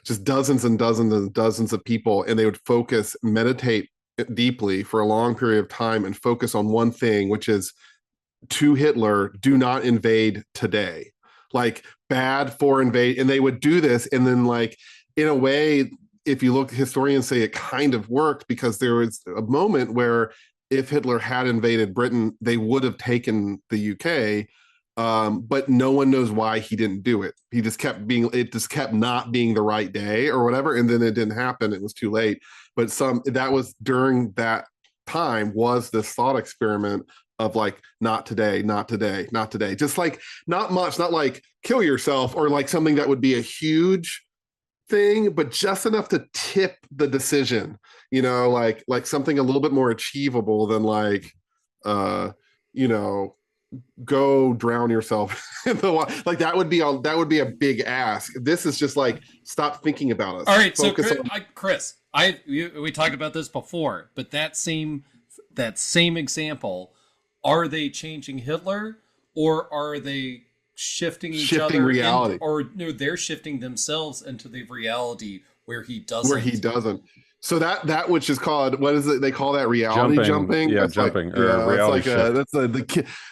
just dozens and dozens and dozens of people, and they would meditate deeply for a long period of time and focus on one thing, which is, to Hitler, do not invade today. Like, bad for invade. And they would do this, and then like in a way, if you look, historians say it kind of worked, because there was a moment where if Hitler had invaded Britain, they would have taken the UK, but no one knows why he didn't do it. It just kept not being the right day or whatever, and then it didn't happen. It was too late. But that was during that time, was this thought experiment of like, not today, not today, not today. Just like, not much, not like kill yourself or like something that would be a huge thing, but just enough to tip the decision, like something a little bit more achievable than like go drown yourself in the water. Like that would be a big ask. This is just like, stop thinking about us. All right, focus so Chris, we talked about this before, but that same example, are they changing Hitler, or are they shifting other reality, or no, they're shifting themselves into the reality where he doesn't. So that which is called, what is it they call that, reality jumping? Yeah, that's jumping, like, or reality shift. That's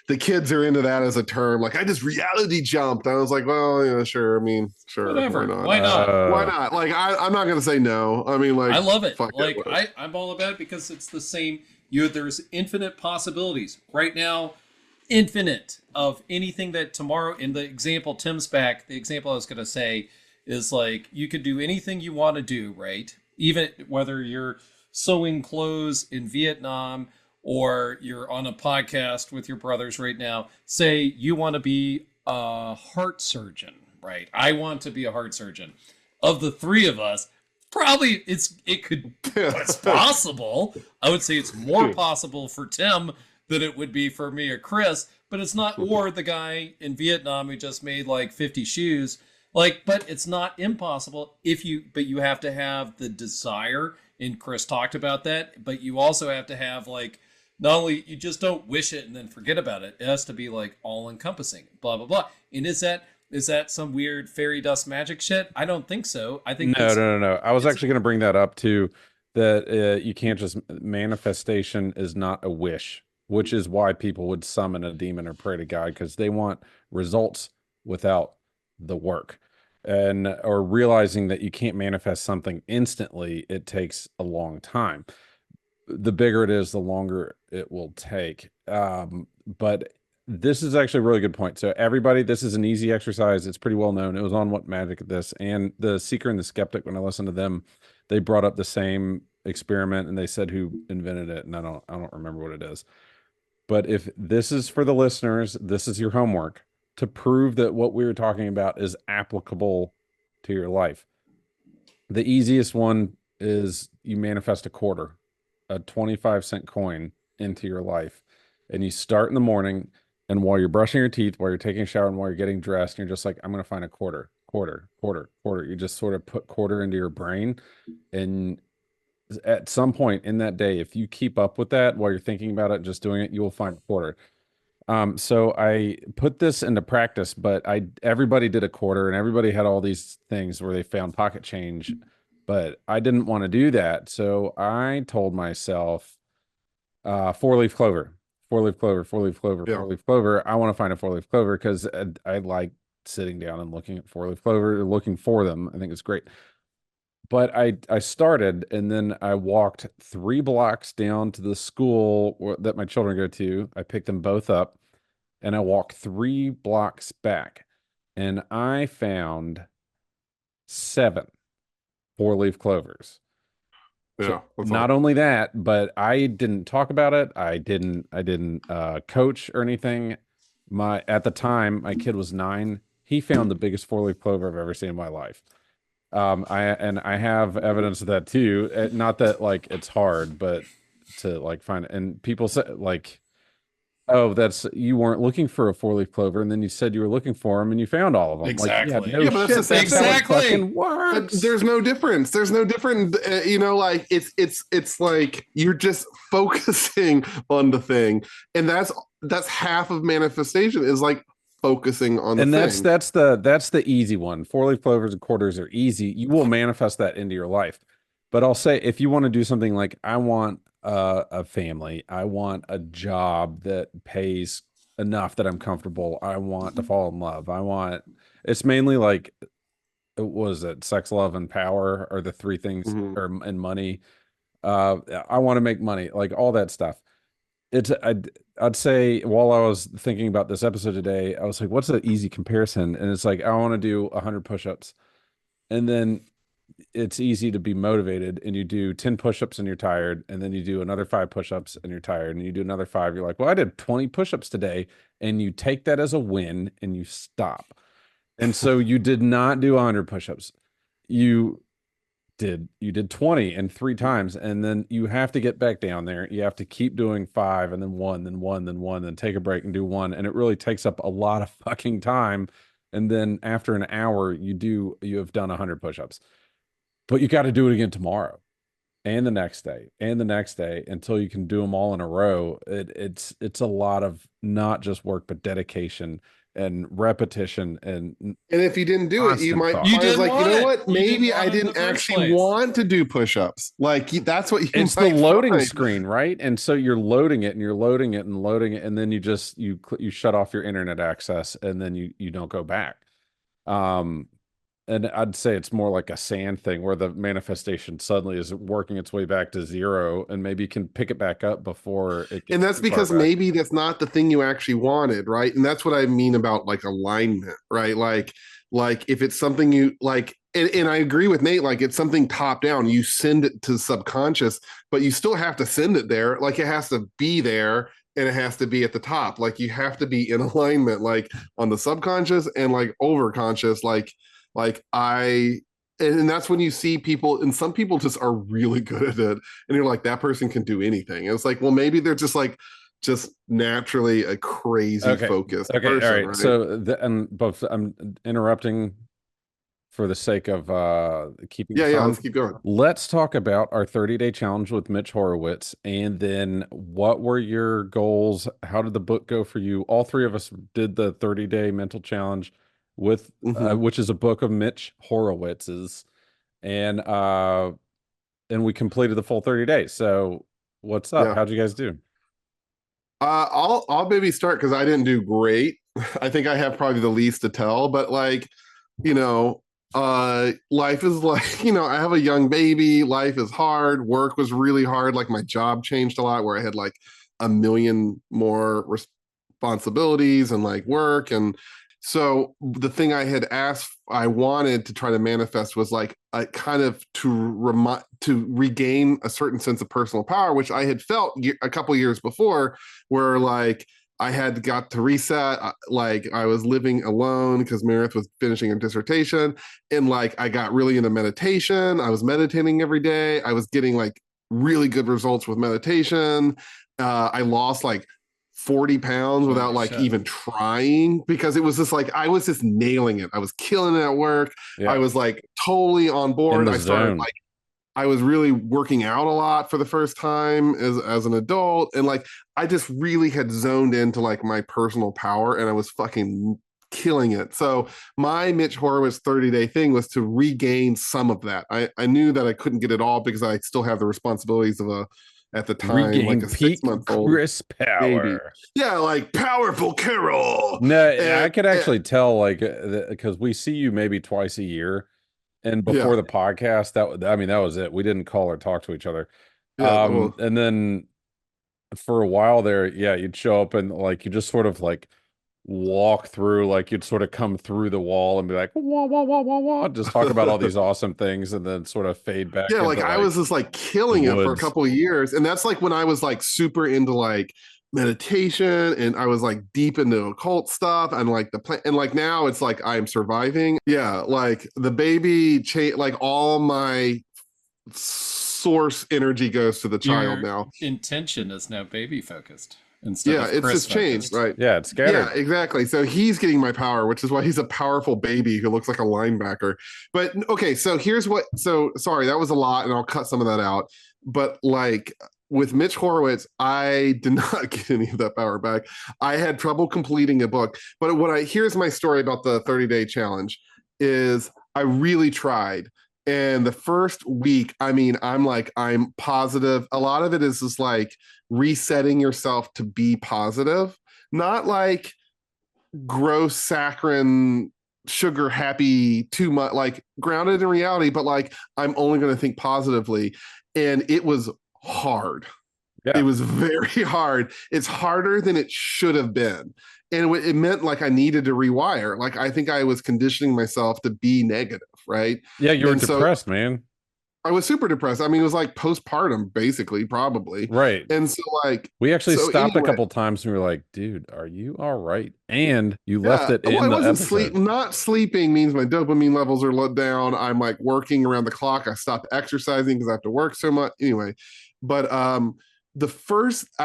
the kids are into that as a term. Like, I just reality jumped. I was like, well, yeah, sure. I mean, sure, whatever. Why not? Why not? Like, I'm not gonna say no. I mean, like, I love it. Like, I'm all about it, because it's the same. There's infinite possibilities right now, infinite of anything that tomorrow. In the example Tim's back, the example I was gonna say is like, you could do anything you want to do, right? Even whether you're sewing clothes in Vietnam, or you're on a podcast with your brothers right now. Say you want to be a heart surgeon, right? I want to be a heart surgeon. Of the three of us, probably it's possible. I would say it's more possible for Tim than it would be for me or Chris, but it's not, or the guy in Vietnam who just made like 50 shoes. Like, but it's not impossible but you have to have the desire, and Chris talked about that, but you also have to have like, not only, you just don't wish it and then forget about it. It has to be like all encompassing, blah, blah, blah. And is that some weird fairy dust magic shit? I don't think so. I think no. I was actually going to bring that up too, that you can't just, manifestation is not a wish, which is why people would summon a demon or pray to God, because they want results without the work, or realizing that you can't manifest something instantly. It takes a long time. The bigger it is, the longer it will take. But this is actually a really good point. So everybody, this is an easy exercise. It's pretty well known. It was on What Magic This, and the Seeker and the Skeptic. When I listened to them, they brought up the same experiment, and they said who invented it, and I don't remember what it is. But if this is for the listeners, this is your homework to prove that what we were talking about is applicable to your life. The easiest one is you manifest a quarter, a 25-cent coin into your life. And you start in the morning, and while you're brushing your teeth, while you're taking a shower, and while you're getting dressed, and you're just like, I'm going to find a quarter. You just sort of put quarter into your brain. And at some point in that day, if you keep up with that while you're thinking about it, just doing it, you will find a quarter. So I put this into practice, but everybody did a quarter, and everybody had all these things where they found pocket change, but I didn't want to do that. So I told myself, 4-leaf clover, 4-leaf clover, 4-leaf clover, Yeah. 4-leaf clover. I want to find a 4-leaf clover because I like sitting down and looking at 4-leaf clover, looking for them. I think it's great. But I started, and then I walked 3 blocks down to the school that my children go to. I picked them both up, and I walked 3 blocks back, and I found 7 4-leaf clovers. Yeah. So that's not all. only that, but I didn't talk about it. I didn't coach or anything. At the time, my kid was 9. He found the biggest 4-leaf clover I've ever seen in my life. I have evidence of that too. Not that like it's hard, but to like find it. And people say like, oh, you weren't looking for a 4-leaf clover, and then you said you were looking for them, and you found all of them. Exactly. Like, yeah, no Yeah, but that's shit, the same that's how it Exactly. fucking But works. there's no difference. There's no different. Like it's like you're just focusing on the thing, and that's half of manifestation is like focusing on the And thing. that's the easy one. 4-leaf clovers and quarters are easy. You will manifest that into your life. But I'll say if you want to do something like I want a family, I want a job that pays enough that I'm comfortable. I want to fall in love. It's mainly like what is it? Sex, love, and power are the 3 things, Mhm. and money. I want to make money, like all that stuff. I'd say while I was thinking about this episode today, I was like, what's an easy comparison? And it's like, I want to do 100 push-ups. And then it's easy to be motivated, and you do 10 push-ups and you're tired. And then you do another 5 push-ups and you're tired. And you do another 5. You're like, well, I did 20 push-ups today. And you take that as a win and you stop. And so you did not do 100 push-ups. You did 20 and 3 times, and then you have to get back down there. You have to keep doing 5, and then 1, then 1, then 1, then take a break and do 1, and it really takes up a lot of fucking time. And then after an hour, you have done 100 push-ups, but you got to do it again tomorrow and the next day and the next day until you can do them all in a row. It's a lot of not just work, but dedication and repetition. And if you didn't do it, you constant might thought. You find it's didn't like, you want know it. what? You Maybe didn't I want it in didn't the first actually place. want to do push-ups. Like that's what you It's the might loading find. screen, right? And so you're loading it and you're loading it and loading it, and then you shut off your internet access, and then you don't go back. And I'd say it's more like a sand thing where the manifestation suddenly is working its way back to 0, and maybe you can pick it back up before it gets And that's too far because back. maybe that's not the thing you actually wanted, right? And that's what I mean about like alignment, right? Like if it's something you like, and I agree with Nate, like it's something top down, you send it to subconscious, but you still have to send it there. Like it has to be there, and it has to be at the top. Like you have to be in alignment, like on the subconscious and like overconscious, and that's when you see people, and some people just are really good at it, and you're like, that person can do anything. And it's like, well, maybe they're just naturally a crazy focused Okay, person, all right. right? So I'm interrupting for the sake of keeping Yeah, this on. let's keep going. Let's talk about our 30-day challenge with Mitch Horowitz, and then what were your goals? How did the book go for you? All 3 of us did the 30-day mental challenge with which is a book of Mitch Horowitz's, and we completed the full 30 days. So what's up? Yeah. How'd you guys do? I'll maybe start because I didn't do great. I think I have probably the least to tell, but like, life is like, I have a young baby. Life is hard. Work was really hard. Like my job changed a lot where I had like a million more responsibilities and like work. And so the thing I wanted to try to manifest was like a kind of to regain a certain sense of personal power, which I had felt a couple years before, where like I had got to reset. Like I was living alone because Meredith was finishing her dissertation, and like I got really into meditation. I was meditating every day. I was getting like really good results with meditation. I lost like 40 pounds without like even trying, because it was just like I was just nailing it. I was killing it at work. I was like totally on board. I started like I was really working out a lot for the first time as an adult, and like I just really had zoned into like my personal power, and I was fucking killing it. So my Mitch Horowitz 30-day thing was to regain some of that. I knew that I couldn't get it all because I still have the responsibilities of at the time, regain like a peak 6-month-old Chris power. baby. Yeah, like powerful Carol. No, I could actually tell, like, because we see you maybe twice a year, and before the podcast, that was it. We didn't call or talk to each other. And then for a while there, you'd show up and like you just sort of like walk through, like you'd sort of come through the wall and be like wah wah wah wah wah, just talk about all these awesome things, and then sort of fade back. Yeah, like I was just like killing it for a couple of years, and that's like when I was like super into like meditation, and I was like deep into occult stuff, and like and like now it's like I'm surviving. Yeah, like the baby like all my source energy goes to the child now. Intention is now baby focused. It's just changed, right? Yeah, it's scattered. Yeah, exactly. So he's getting my power, which is why he's a powerful baby who looks like a linebacker. But okay, so here's what. So sorry, that was a lot, and I'll cut some of that out. But like with Mitch Horowitz, I did not get any of that power back. I had trouble completing a book. But here's my story about the 30-day challenge is I really tried. And the first week, I mean, I'm positive. A lot of it is just like resetting yourself to be positive, not like gross saccharine sugar happy too much, like grounded in reality, but like I'm only going to think positively. And it was hard. Yeah. It was very hard. It's harder than it should have been. And it meant like I needed to rewire. Like I think I was conditioning myself to be negative, right? Yeah, you were depressed, man. I was super depressed. I mean, it was like postpartum, basically, probably. Right. And so like we actually stopped a couple times and we were like, dude, are you all right? And you left it in the episode. Not sleeping means my dopamine levels are let down. I'm like working around the clock. I stopped exercising because I have to work so much. Anyway, but I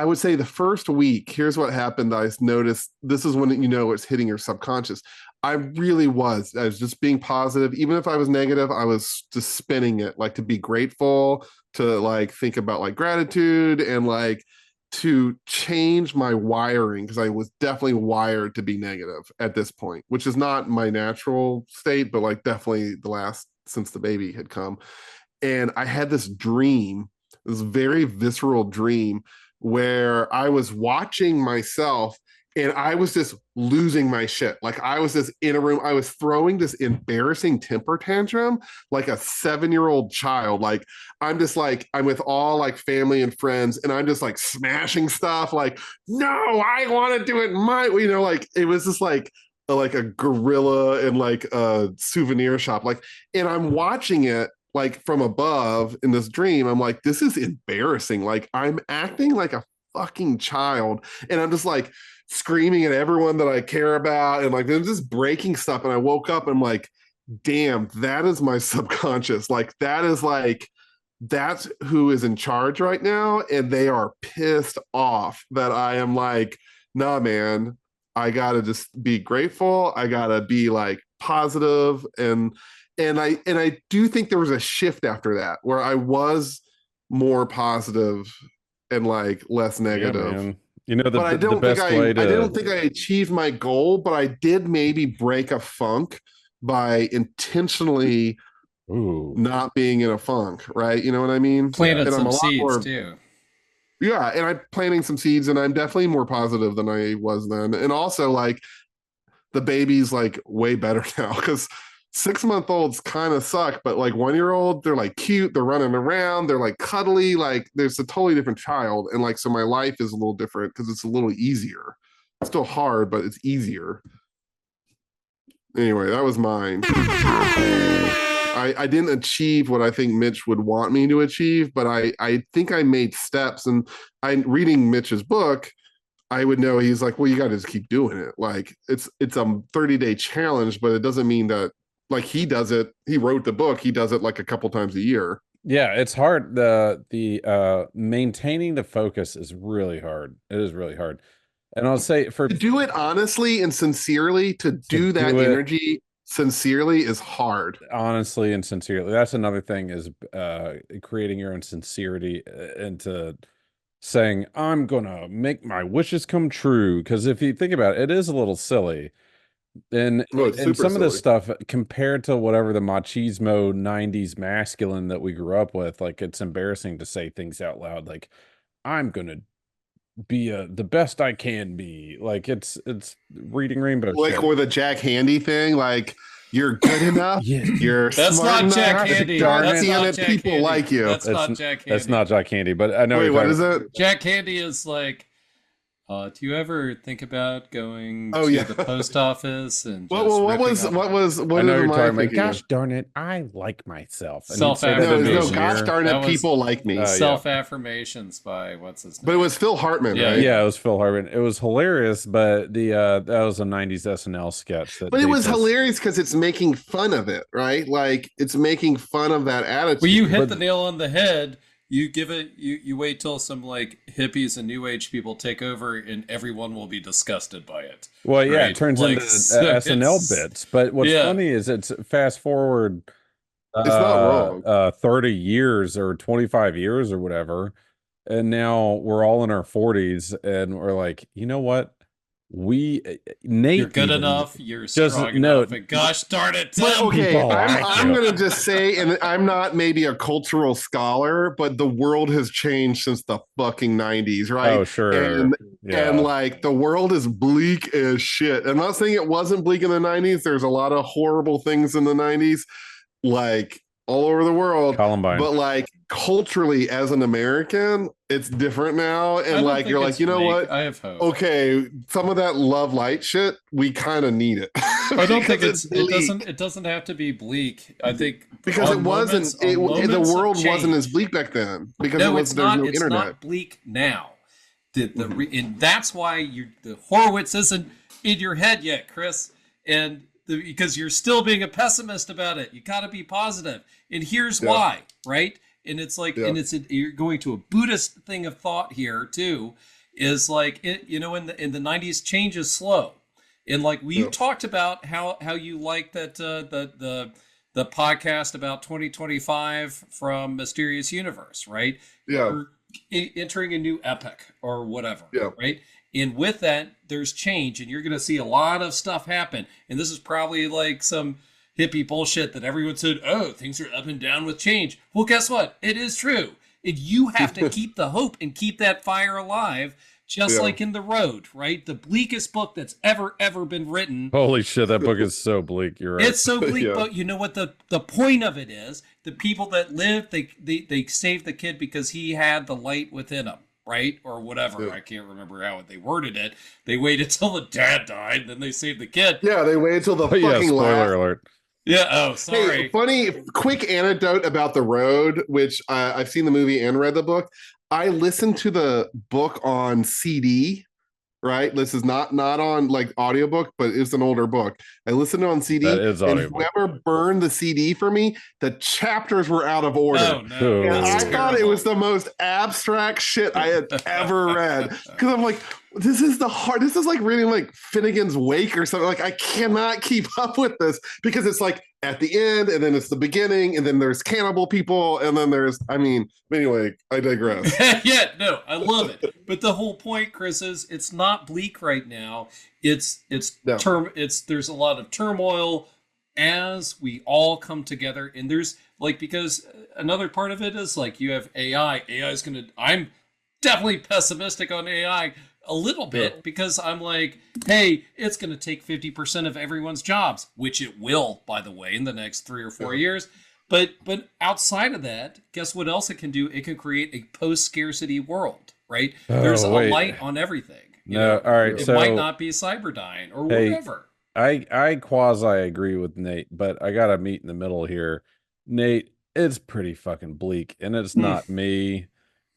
would say the first week, here's what happened. I noticed this is when it's hitting your subconscious. I was just being positive. Even if I was negative, I was just spinning it, like to be grateful, to like think about like gratitude, and like to change my wiring, because I was definitely wired to be negative at this point, which is not my natural state, but like definitely since the baby had come. And I had this dream, this very visceral dream, where I was watching myself and I was just losing my shit. Like I was just in a room, I was throwing this embarrassing temper tantrum like a 7-year-old child. Like I'm with all like family and friends, and I'm just like smashing stuff like, no, I want to do it like it was just like a gorilla in like a souvenir shop. Like, and I'm watching it like from above in this dream. I'm like, this is embarrassing. Like I'm acting like a fucking child, and I'm just like screaming at everyone that I care about, and like I'm just breaking stuff. And I woke up and I'm like, damn, that is my subconscious. Like that's who is in charge right now, and they are pissed off that I am like, nah, man, I gotta just be grateful. I gotta be like positive. And I do think there was a shift after that where I was more positive and like less negative. Yeah, but I don't think I achieved my goal, but I did maybe break a funk by intentionally not being in a funk, right? You know what I mean? Planted some seeds too. Yeah, and I'm planting some seeds, and I'm definitely more positive than I was then. And also like the baby's like way better now, because 6-month-olds kind of suck, but like 1-year-old, they're like cute, they're running around, they're like cuddly, like there's a totally different child. And like, so my life is a little different because it's a little easier It's still hard, but it's easier. Anyway, that was mine. I didn't achieve what I think Mitch would want me to achieve, but I think I made steps. And reading Mitch's book, I would know he's like, well, you got to just keep doing it. Like it's a 30-day challenge, but it doesn't mean that like he does it. He wrote the book. He does it like a couple times a year. Yeah, it's hard. The maintaining the focus is really hard. It is really hard. And I'll say to do it honestly and sincerely, to do that energy sincerely is hard. Honestly and sincerely. That's another thing is creating your own sincerity into saying, I'm gonna make my wishes come true. Because if you think about it, it is a little silly. And some of this stuff compared to whatever the machismo 90s masculine that we grew up with, like it's embarrassing to say things out loud like I'm gonna be the best I can be. Like it's reading rainbow like shit. Or the Jack Handy thing, like you're good enough. Yeah. You're that's smart not Jack enough. Handy. That's not not Jack people Handy. like you. That's not Jack Handy. That's not Jack Handy, but I know. Wait, what is it? Jack Handy is like, do you ever think about going to yeah. the post office and what is I know you're talking about. Gosh darn it, I like myself. Self-affirmation. No, gosh darn it, people like me. Self-affirmations by what's his name? But it was Phil Hartman, right? Yeah, it was Phil Hartman. It was hilarious, but that was a 90s SNL sketch. But it was hilarious because it's making fun of it, right? Like it's making fun of that attitude. Well, you hit the nail on the head. You give it, you wait till some like hippies and new age people take over and everyone will be disgusted by it. Well, yeah, right? it turns into SNL bits. But what's funny is it's fast forward it's not wrong. 30 years or 25 years or whatever. And now we're all in our 40s and we're like, you know what? Nate, you're good enough. You're strong enough. And gosh darn it! But okay, I'm gonna just say, and I'm not maybe a cultural scholar, but the world has changed since the fucking 90s, right? Oh sure, and like the world is bleak as shit. I'm not saying it wasn't bleak in the 90s. There's a lot of horrible things in the 90s, like all over the world. Columbine. But like culturally, as an American, it's different now. And like you're like, you know what? I have hope. Okay, some of that love light shit, we kind of need it. I don't think it doesn't have to be bleak. I think because it wasn't the world wasn't as bleak back then because there's no internet. It's not bleak now. And that's why the Horowitz isn't in your head yet, Chris. And because you're still being a pessimist about it. You got to be positive. And here's why, right? And it's like, and you're going to a Buddhist thing of thought here too, is like, in the 90s, change is slow. And like you talked about how you like that the podcast about 2025 from Mysterious Universe, right? Yeah. You're entering a new epoch or whatever, yeah. Right? And with that, there's change, and you're going to see a lot of stuff happen. And this is probably like some hippie bullshit that everyone said, oh, things are up and down with change. Well, guess what? It is true. And you have to keep the hope and keep that fire alive, just like in The Road, right? The bleakest book that's ever been written. Holy shit, that book is so bleak. You're right. It's so bleak, but you know what the point of it is? The people that live, they saved the kid because he had the light within him. Right? Or whatever. Yeah. I can't remember how they worded it. They waited till the dad died, then they saved the kid. Yeah, they waited till the fucking spoiler alert. Yeah, oh, sorry. Hey, funny, quick anecdote about The Road, which I've seen the movie and read the book. I listened to the book on CD, right? This is not on like audiobook, but it's an older book. I listened to it on CD. That is audiobook. And whoever burned the CD for me, the chapters were out of order. Oh, no. And I thought it was the most abstract shit I had ever read. Because I'm like, this is like reading like Finnegan's Wake or something. Like I cannot keep up with this because it's like at the end and then it's the beginning and then there's cannibal people and then anyway, I digress. Yeah, no, I love it. But the whole point, Chris, is it's not bleak right now. There's a lot of turmoil as we all come together, and there's like, because another part of it is like you have AI. I'm definitely pessimistic on AI a little bit because I'm like, hey, it's going to take 50% of everyone's jobs, which it will, by the way, in the next 3 or 4 years. But outside of that, guess what else it can do? It can create a post-scarcity world, right? There's a light on everything. You No, know, all right. it So might not be Cyberdyne or hey, whatever. I quasi agree with Nate, but I gotta meet in the middle here. Nate, it's pretty fucking bleak, and it's not me.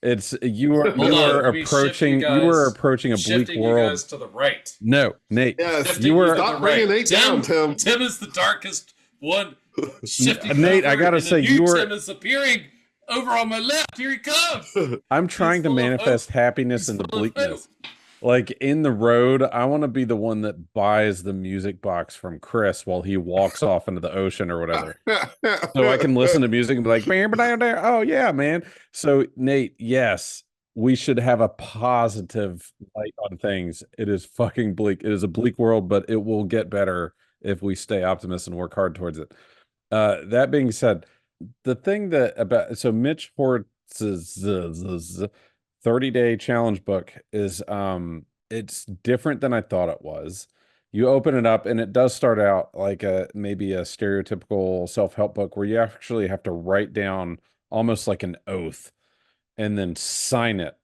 It's you are Hold on, let me shift you guys. approaching a bleak Shifting you world. guys to the right. No, Nate, Yes. Shifting you you were to the Stop bringing right. Nate down, Tim. Tim is the darkest one. Shifting Nate, I over, gotta and say, then you were. Tim is appearing over on my left. Here he comes. I'm trying to full of manifest hope. happiness He's in the full of bleakness. hope. Like in the road, I want to be the one that buys the music box from Chris while he walks off into the ocean or whatever. So I can listen to music and be like, oh yeah, man. So Nate, yes, we should have a positive light on things. It is fucking bleak. It is a bleak world, but it will get better if we stay optimistic and work hard towards it. That being said, the thing that about so Mitch Horitz's 30-day challenge book is it's different than I thought it was. You open it up and it does start out like a maybe a stereotypical self-help book where you actually have to write down almost like an oath and then sign it.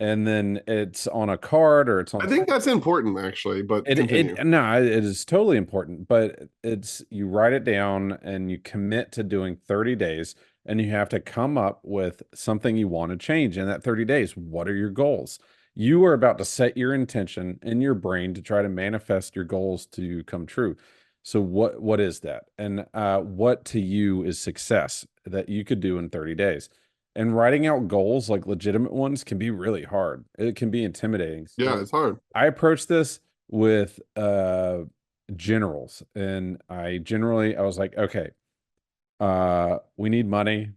And then it's on a card or it's on I think that's important, actually. But continue. no, it is totally important, but it's you write it down and you commit to doing 30 days and you have to come up with something you want to change in that 30 days. What are your goals? You are about to set your intention in your brain to try to manifest your goals to come true. So what is that? And what to you is success that you could do in 30 days? And writing out goals, like legitimate ones, can be really hard. It can be intimidating. Yeah, So it's hard. I approached this with generals, and I was like, okay, we need money.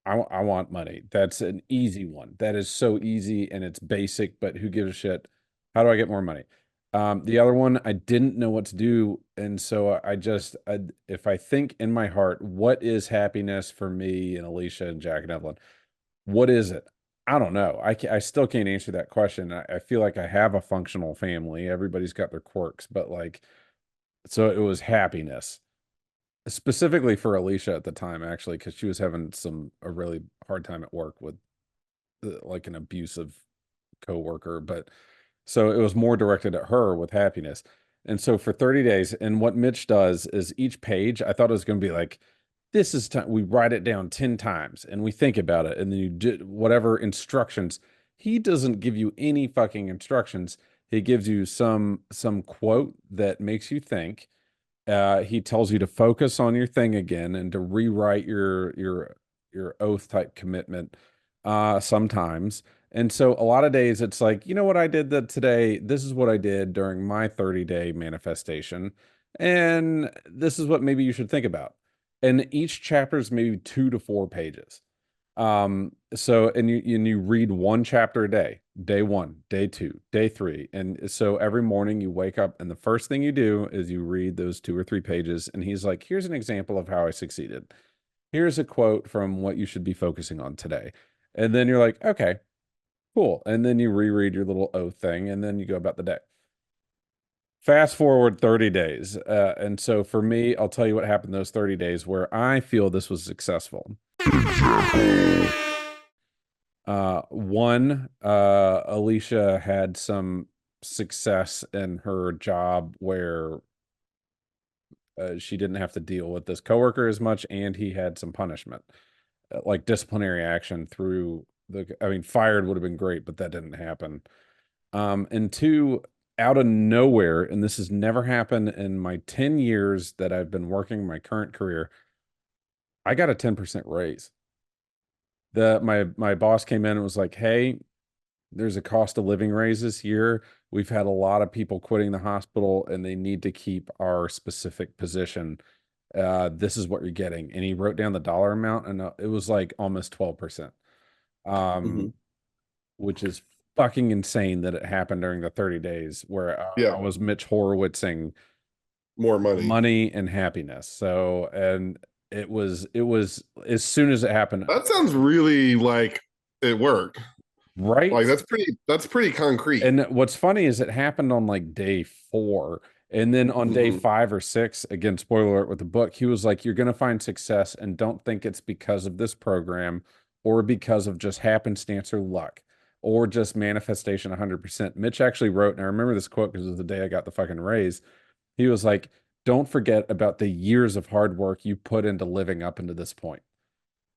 I want money. That's an easy one. That is so easy and it's basic, but who gives a shit? How do I get more money? The other one, I didn't know what to do. And so if I think in my heart, what is happiness for me and Alicia and Jack and Evelyn? What is it? I don't know. I still can't answer that question. I feel like I have a functional family. Everybody's got their quirks, but like, so it was happiness specifically for Alicia at the time, actually, because she was having a really hard time at work with like an abusive coworker. But so it was more directed at her with happiness. And so for 30 days, and what Mitch does is each page, I thought it was going to be like, this is time we write it down 10 times and we think about it. And then you do whatever instructions. He doesn't give you any fucking instructions. He gives you some quote that makes you think. He tells you to focus on your thing again and to rewrite your oath type commitment sometimes. And so a lot of days it's like, you know what I did that today? This is what I did during my 30-day manifestation. And this is what maybe you should think about. And each chapter is maybe 2 to 4 pages. So and you read one chapter a day, day 1, day 2, day 3. And so every morning you wake up and the first thing you do is you read those 2 or 3 pages. And he's like, here's an example of how I succeeded. Here's a quote from what you should be focusing on today. And then you're like, okay, cool. And then you reread your little oath thing and then you go about the day. Fast forward 30 days. And so for me, I'll tell you what happened those 30 days where I feel this was successful. One, Alicia had some success in her job where she didn't have to deal with this coworker as much, and he had some punishment, like disciplinary action fired would have been great, but that didn't happen. And 2, out of nowhere, and this has never happened in my 10 years that I've been working my current career, I got a 10% raise. My boss came in and was like, hey, there's a cost of living raise this year. We've had a lot of people quitting the hospital and they need to keep our specific position. This is what you're getting. And he wrote down the dollar amount and it was like almost 12%. Which is fucking insane that it happened during the 30 days where I was Mitch Horowitzing more money and happiness. So, and it was as soon as it happened. That sounds really like it worked. Right. Like that's pretty concrete. And what's funny is it happened on like day 4. And then on day 5 or 6, again, spoiler alert with the book, he was like, you're going to find success and don't think it's because of this program or because of just happenstance or luck or just manifestation 100%. Mitch actually wrote, and I remember this quote because it was the day I got the fucking raise. He was like, don't forget about the years of hard work you put into living up into this point.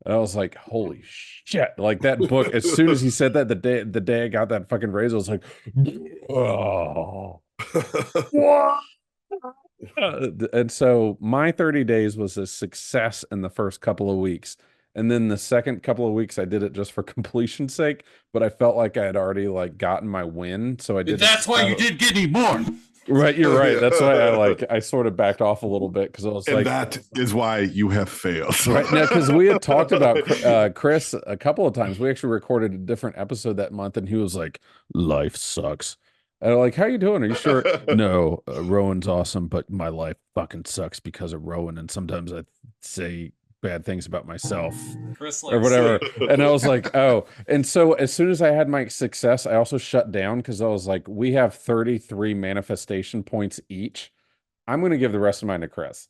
And I was like, holy shit. Like that book, as soon as he said that, the day I got that fucking raise, I was like, oh. What? And so my 30 days was a success in the first couple of weeks. And then the second couple of weeks, I did it just for completion's sake, but I felt like I had already like gotten my win. So I did. That's why you didn't get any more. Right, you're right. That's why I sort of backed off a little bit because I was like, that is why you have failed. Right now, because we had talked about Chris a couple of times. We actually recorded a different episode that month, and he was like, "Life sucks." And I'm like, "How you doing? Are you sure?" No, Rowan's awesome, but my life fucking sucks because of Rowan, and sometimes I say bad things about myself or whatever. And I was like, oh. And so as soon as I had my success, I also shut down because I was like, we have 33 manifestation points each. I'm going to give the rest of mine to Chris.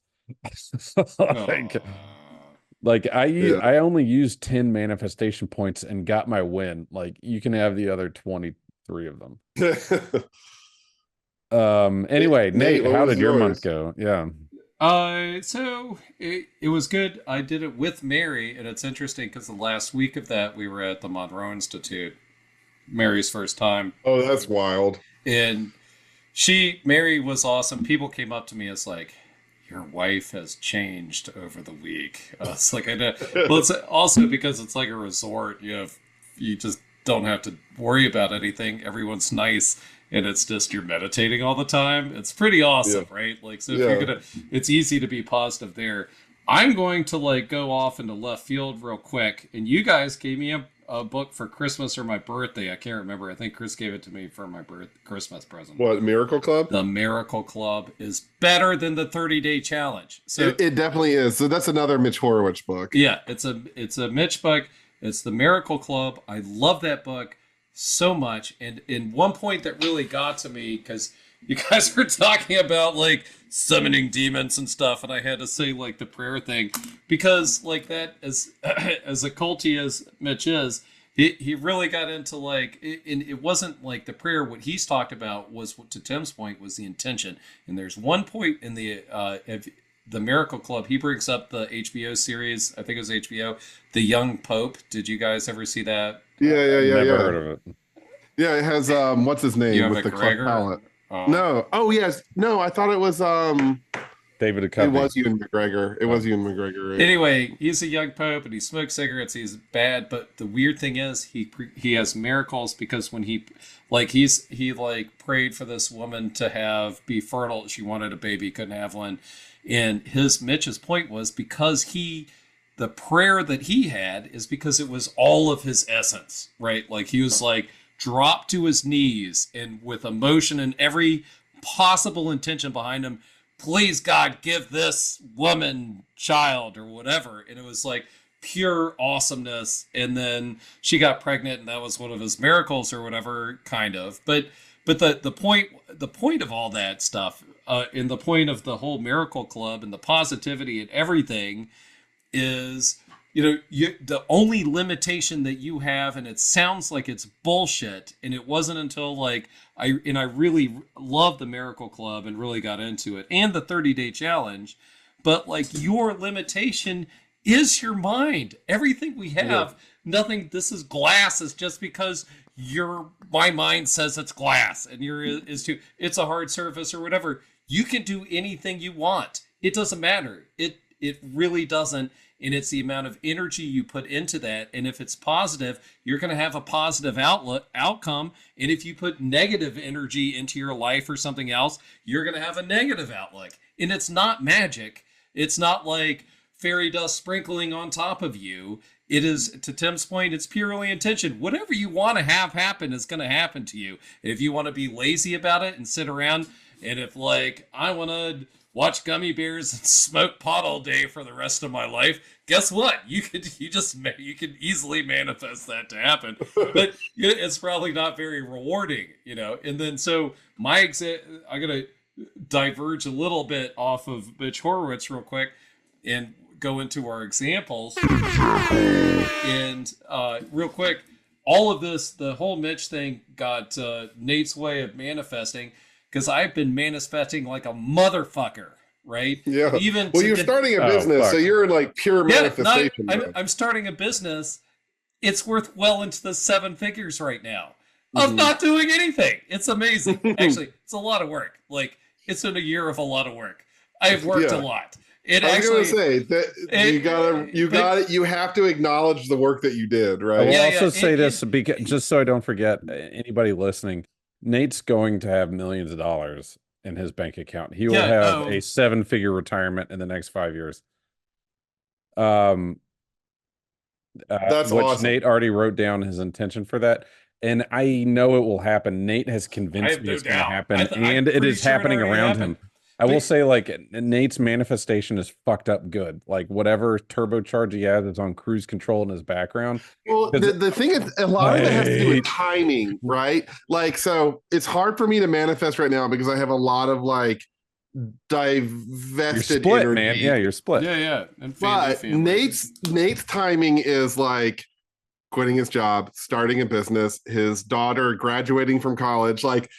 I only used 10 manifestation points and got my win. Like you can have the other 23 of them. Anyway, Nate, how did your month go? Yeah. So it was good. I did it with Mary, and it's interesting because the last week of that we were at the Monroe Institute, Mary's first time. Oh, that's wild. And Mary was awesome. People came up to me as like, your wife has changed over the week. It's like, I know. Well, it's also because it's like a resort. You just don't have to worry about anything. Everyone's nice. And it's just you're meditating all the time. It's pretty awesome, right? Like, so if it's easy to be positive there. I'm going to like go off into left field real quick. And you guys gave me a book for Christmas or my birthday. I can't remember. I think Chris gave it to me for my Christmas present. What, Miracle Club? The Miracle Club is better than the 30-day challenge. So it definitely is. So that's another Mitch Horowitz book. Yeah, it's a Mitch book. It's the Miracle Club. I love that book so much. And in one point that really got to me, because you guys were talking about like summoning demons and stuff, and I had to say like the prayer thing, because like that, as occulty as Mitch is, he really got into like, and it wasn't like the prayer. What he's talked about was, to Tim's point, was the intention. And there's one point in the Miracle Club, he brings up the HBO series, I think it was HBO, The Young Pope. Did you guys ever see that? Yeah. Never heard of it. Yeah, it has what's his name with the cleft palate? No. Oh yes. No, I thought it was David Duchovny. It was Ewan McGregor. Right? Anyway, he's a young pope and he smokes cigarettes. He's bad, but the weird thing is he has miracles, because when he prayed for this woman to be fertile. She wanted a baby, couldn't have one, and Mitch's point was because the prayer that he had is because it was all of his essence, right? Like he was like dropped to his knees and with emotion and every possible intention behind him. Please, God, give this woman child or whatever. And it was like pure awesomeness. And then she got pregnant, and that was one of his miracles or whatever, kind of. But the point of all that stuff, and the point of the whole Miracle Club and the positivity and everything is, the only limitation that you have, and it sounds like it's bullshit, and it wasn't until like I really loved the Miracle Club and really got into it, and the 30-day challenge, but like your limitation is your mind. Everything we have, nothing. This is glass is just because my mind says it's glass, and it's a hard surface or whatever. You can do anything you want. It doesn't matter. It really doesn't. And it's the amount of energy you put into that. And if it's positive, you're going to have a positive outcome. And if you put negative energy into your life or something else, you're going to have a negative outlook. And it's not magic. It's not like fairy dust sprinkling on top of you. It is, to Tim's point, it's purely intention. Whatever you want to have happen is going to happen to you. If you want to be lazy about it and sit around, and if like, I want to watch gummy bears and smoke pot all day for the rest of my life, guess what? You can easily manifest that to happen, but it's probably not very rewarding, And then so I'm gonna diverge a little bit off of Mitch Horowitz real quick and go into our examples. And real quick, all of this, the whole Mitch thing got Nate's way of manifesting, because I've been manifesting like a motherfucker, right? Yeah. Even well, you're starting a business, so you're in like pure manifestation. I'm starting a business. It's worth well into the 7 figures right now of not doing anything. It's amazing. Actually, it's a lot of work. Like, it's been a year of a lot of work. I've worked a lot. I was going to say that you have to acknowledge the work that you did, right? I will also say this, because just so I don't forget, anybody listening, Nate's going to have millions of dollars in his bank account. He will have a 7-figure retirement in the next 5 years. That's which awesome. Nate already wrote down his intention for that. And I know it will happen. Nate has convinced me it's going to happen, and it is happening around him. I will say, like, Nate's manifestation is fucked up good. Like, whatever turbocharge he has is on cruise control in his background. Well, the thing is, a lot of it has to do with timing, right? Like, so it's hard for me to manifest right now because I have a lot of like divested split, energy. Man. Yeah, you're split. Yeah. And but Nate's timing is like quitting his job, starting a business, his daughter graduating from college, like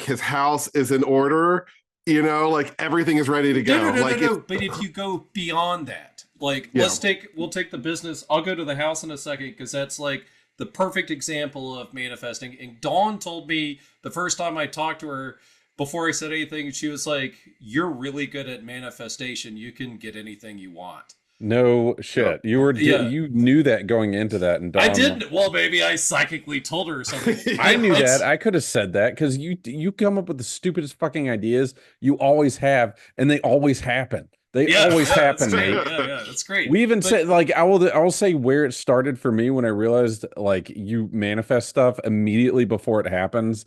his house is in order. You know, like everything is ready to go. No. But if you go beyond that, like we'll take the business. I'll go to the house in a second, because that's like the perfect example of manifesting. And Dawn told me the first time I talked to her, before I said anything, she was like, "You're really good at manifestation. You can get anything you want." No shit. You were you knew that going into that, and Dawn, I didn't. Well, maybe I psychically told her something. I knew that. I could have said that, because you come up with the stupidest fucking ideas. You always have, and they always happen. They always happen, Nate. Yeah, that's great. We even said, like, I will say where it started for me when I realized, like, you manifest stuff immediately before it happens.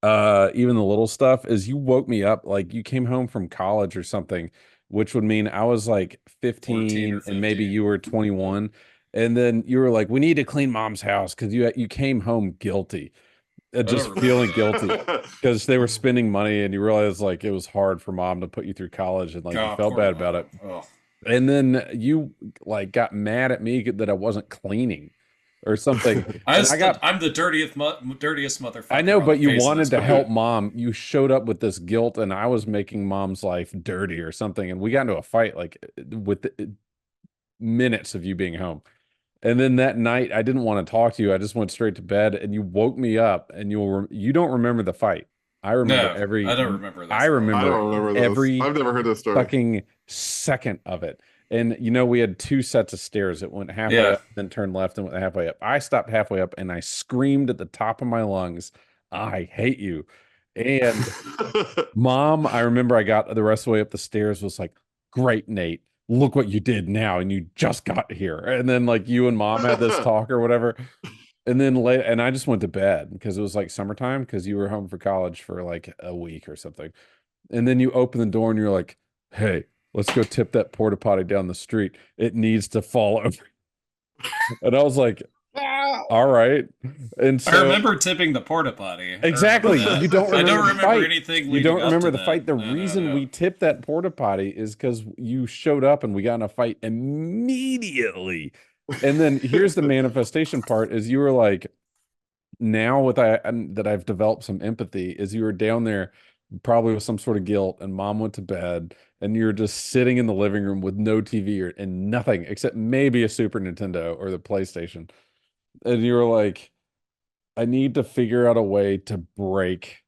Even the little stuff is, you woke me up, like you came home from college or something, which would mean I was like 15 and maybe you were 21. And then you were like, we need to clean mom's house, because you came home guilty, just feeling guilty because they were spending money, and you realized like it was hard for mom to put you through college, and like you felt bad about it. And then you like got mad at me that I wasn't cleaning or something. I'm the dirtiest motherfucker. I know, but you wanted to help mom. You showed up with this guilt, and I was making mom's life dirty or something. And we got into a fight like with minutes of you being home. And then that night, I didn't want to talk to you. I just went straight to bed, and you woke me up. And you don't remember the fight. I remember I don't remember this. I don't remember every I've never heard this story. Fucking second of it. And you know, we had 2 sets of stairs. It went halfway up, then turned left and went halfway up. I stopped halfway up, and I screamed at the top of my lungs, "I hate you." And mom, I remember I got the rest of the way up the stairs, was like, "Great, Nate. Look what you did now, and you just got here." And then like you and mom had this talk or whatever. And then and I just went to bed because it was like summertime, because you were home for college for like a week or something. And then you open the door and you're like, "Hey, let's go tip that porta potty down the street. It needs to fall over." And I was like, all right. And so I remember tipping the porta potty. Exactly. You don't remember I don't remember anything. You don't remember the fight. The reason we tipped that porta potty is because you showed up and we got in a fight immediately. And then here's the manifestation part: is you were like, now that I've developed some empathy, is you were down there probably with some sort of guilt, and mom went to bed, and you're just sitting in the living room with no TV and nothing except maybe a Super Nintendo or the PlayStation. And you were like, I need to figure out a way to break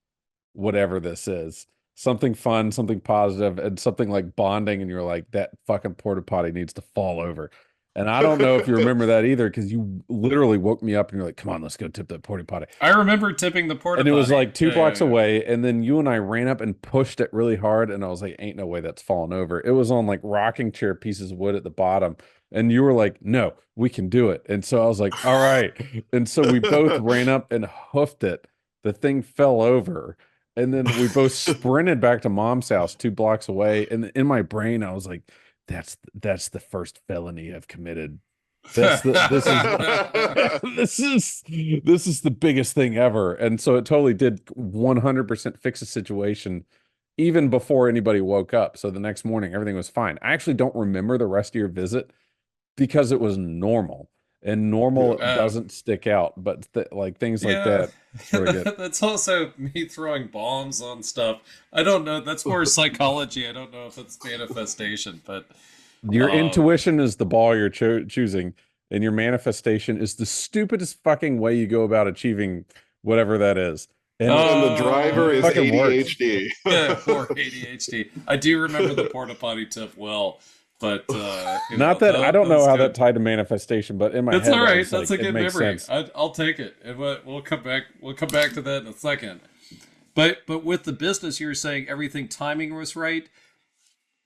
whatever this is. Something fun, something positive, and something like bonding. And you're like, that fucking porta potty needs to fall over. And I don't know if you remember that either, because you literally woke me up and you're like, come on, let's go tip that porta potty. I remember tipping the porta potty. And it was like 2 blocks away. And then you and I ran up and pushed it really hard. And I was like, ain't no way that's falling over. It was on like rocking chair pieces of wood at the bottom. And you were like, no, we can do it. And so I was like, all right. And so we both ran up and hoofed it. The thing fell over. And then we both sprinted back to mom's house 2 blocks away. And in my brain, I was like, that's the first felony I've committed. This is the biggest thing ever. And so it totally did 100% fix the situation even before anybody woke up. So the next morning, everything was fine. I actually don't remember the rest of your visit because it was normal. and normal Yeah. doesn't stick out, but like things like that sort of get. That's also me throwing bombs on stuff. I don't know. That's more psychology. I don't know if it's manifestation, but Your intuition is the ball you're choosing, and your manifestation is the stupidest fucking way you go about achieving whatever that is. And the driver is ADHD. Yeah, poor ADHD. I do remember the porta potty tip well, but not that I don't know how that tied to manifestation, but in my it's head, all right. That's Like, a good memory. I'll take it. And we'll come back. We'll come back to that in a second. But with the business, you were saying everything timing was right.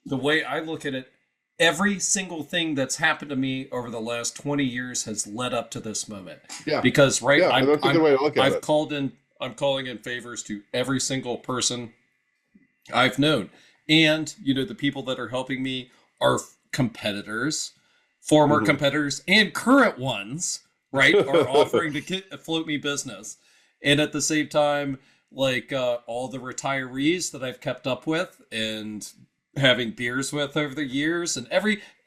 The way I look at it, every single thing that's happened to me over the last 20 years has led up to this moment. Yeah. Because that's a good way to look at it. I'm calling in favors to every single person I've known. And, the people that are helping me are competitors, former competitors, and current ones, right, are offering to float me business. And at the same time, like all the retirees that I've kept up with and having beers with over the years, and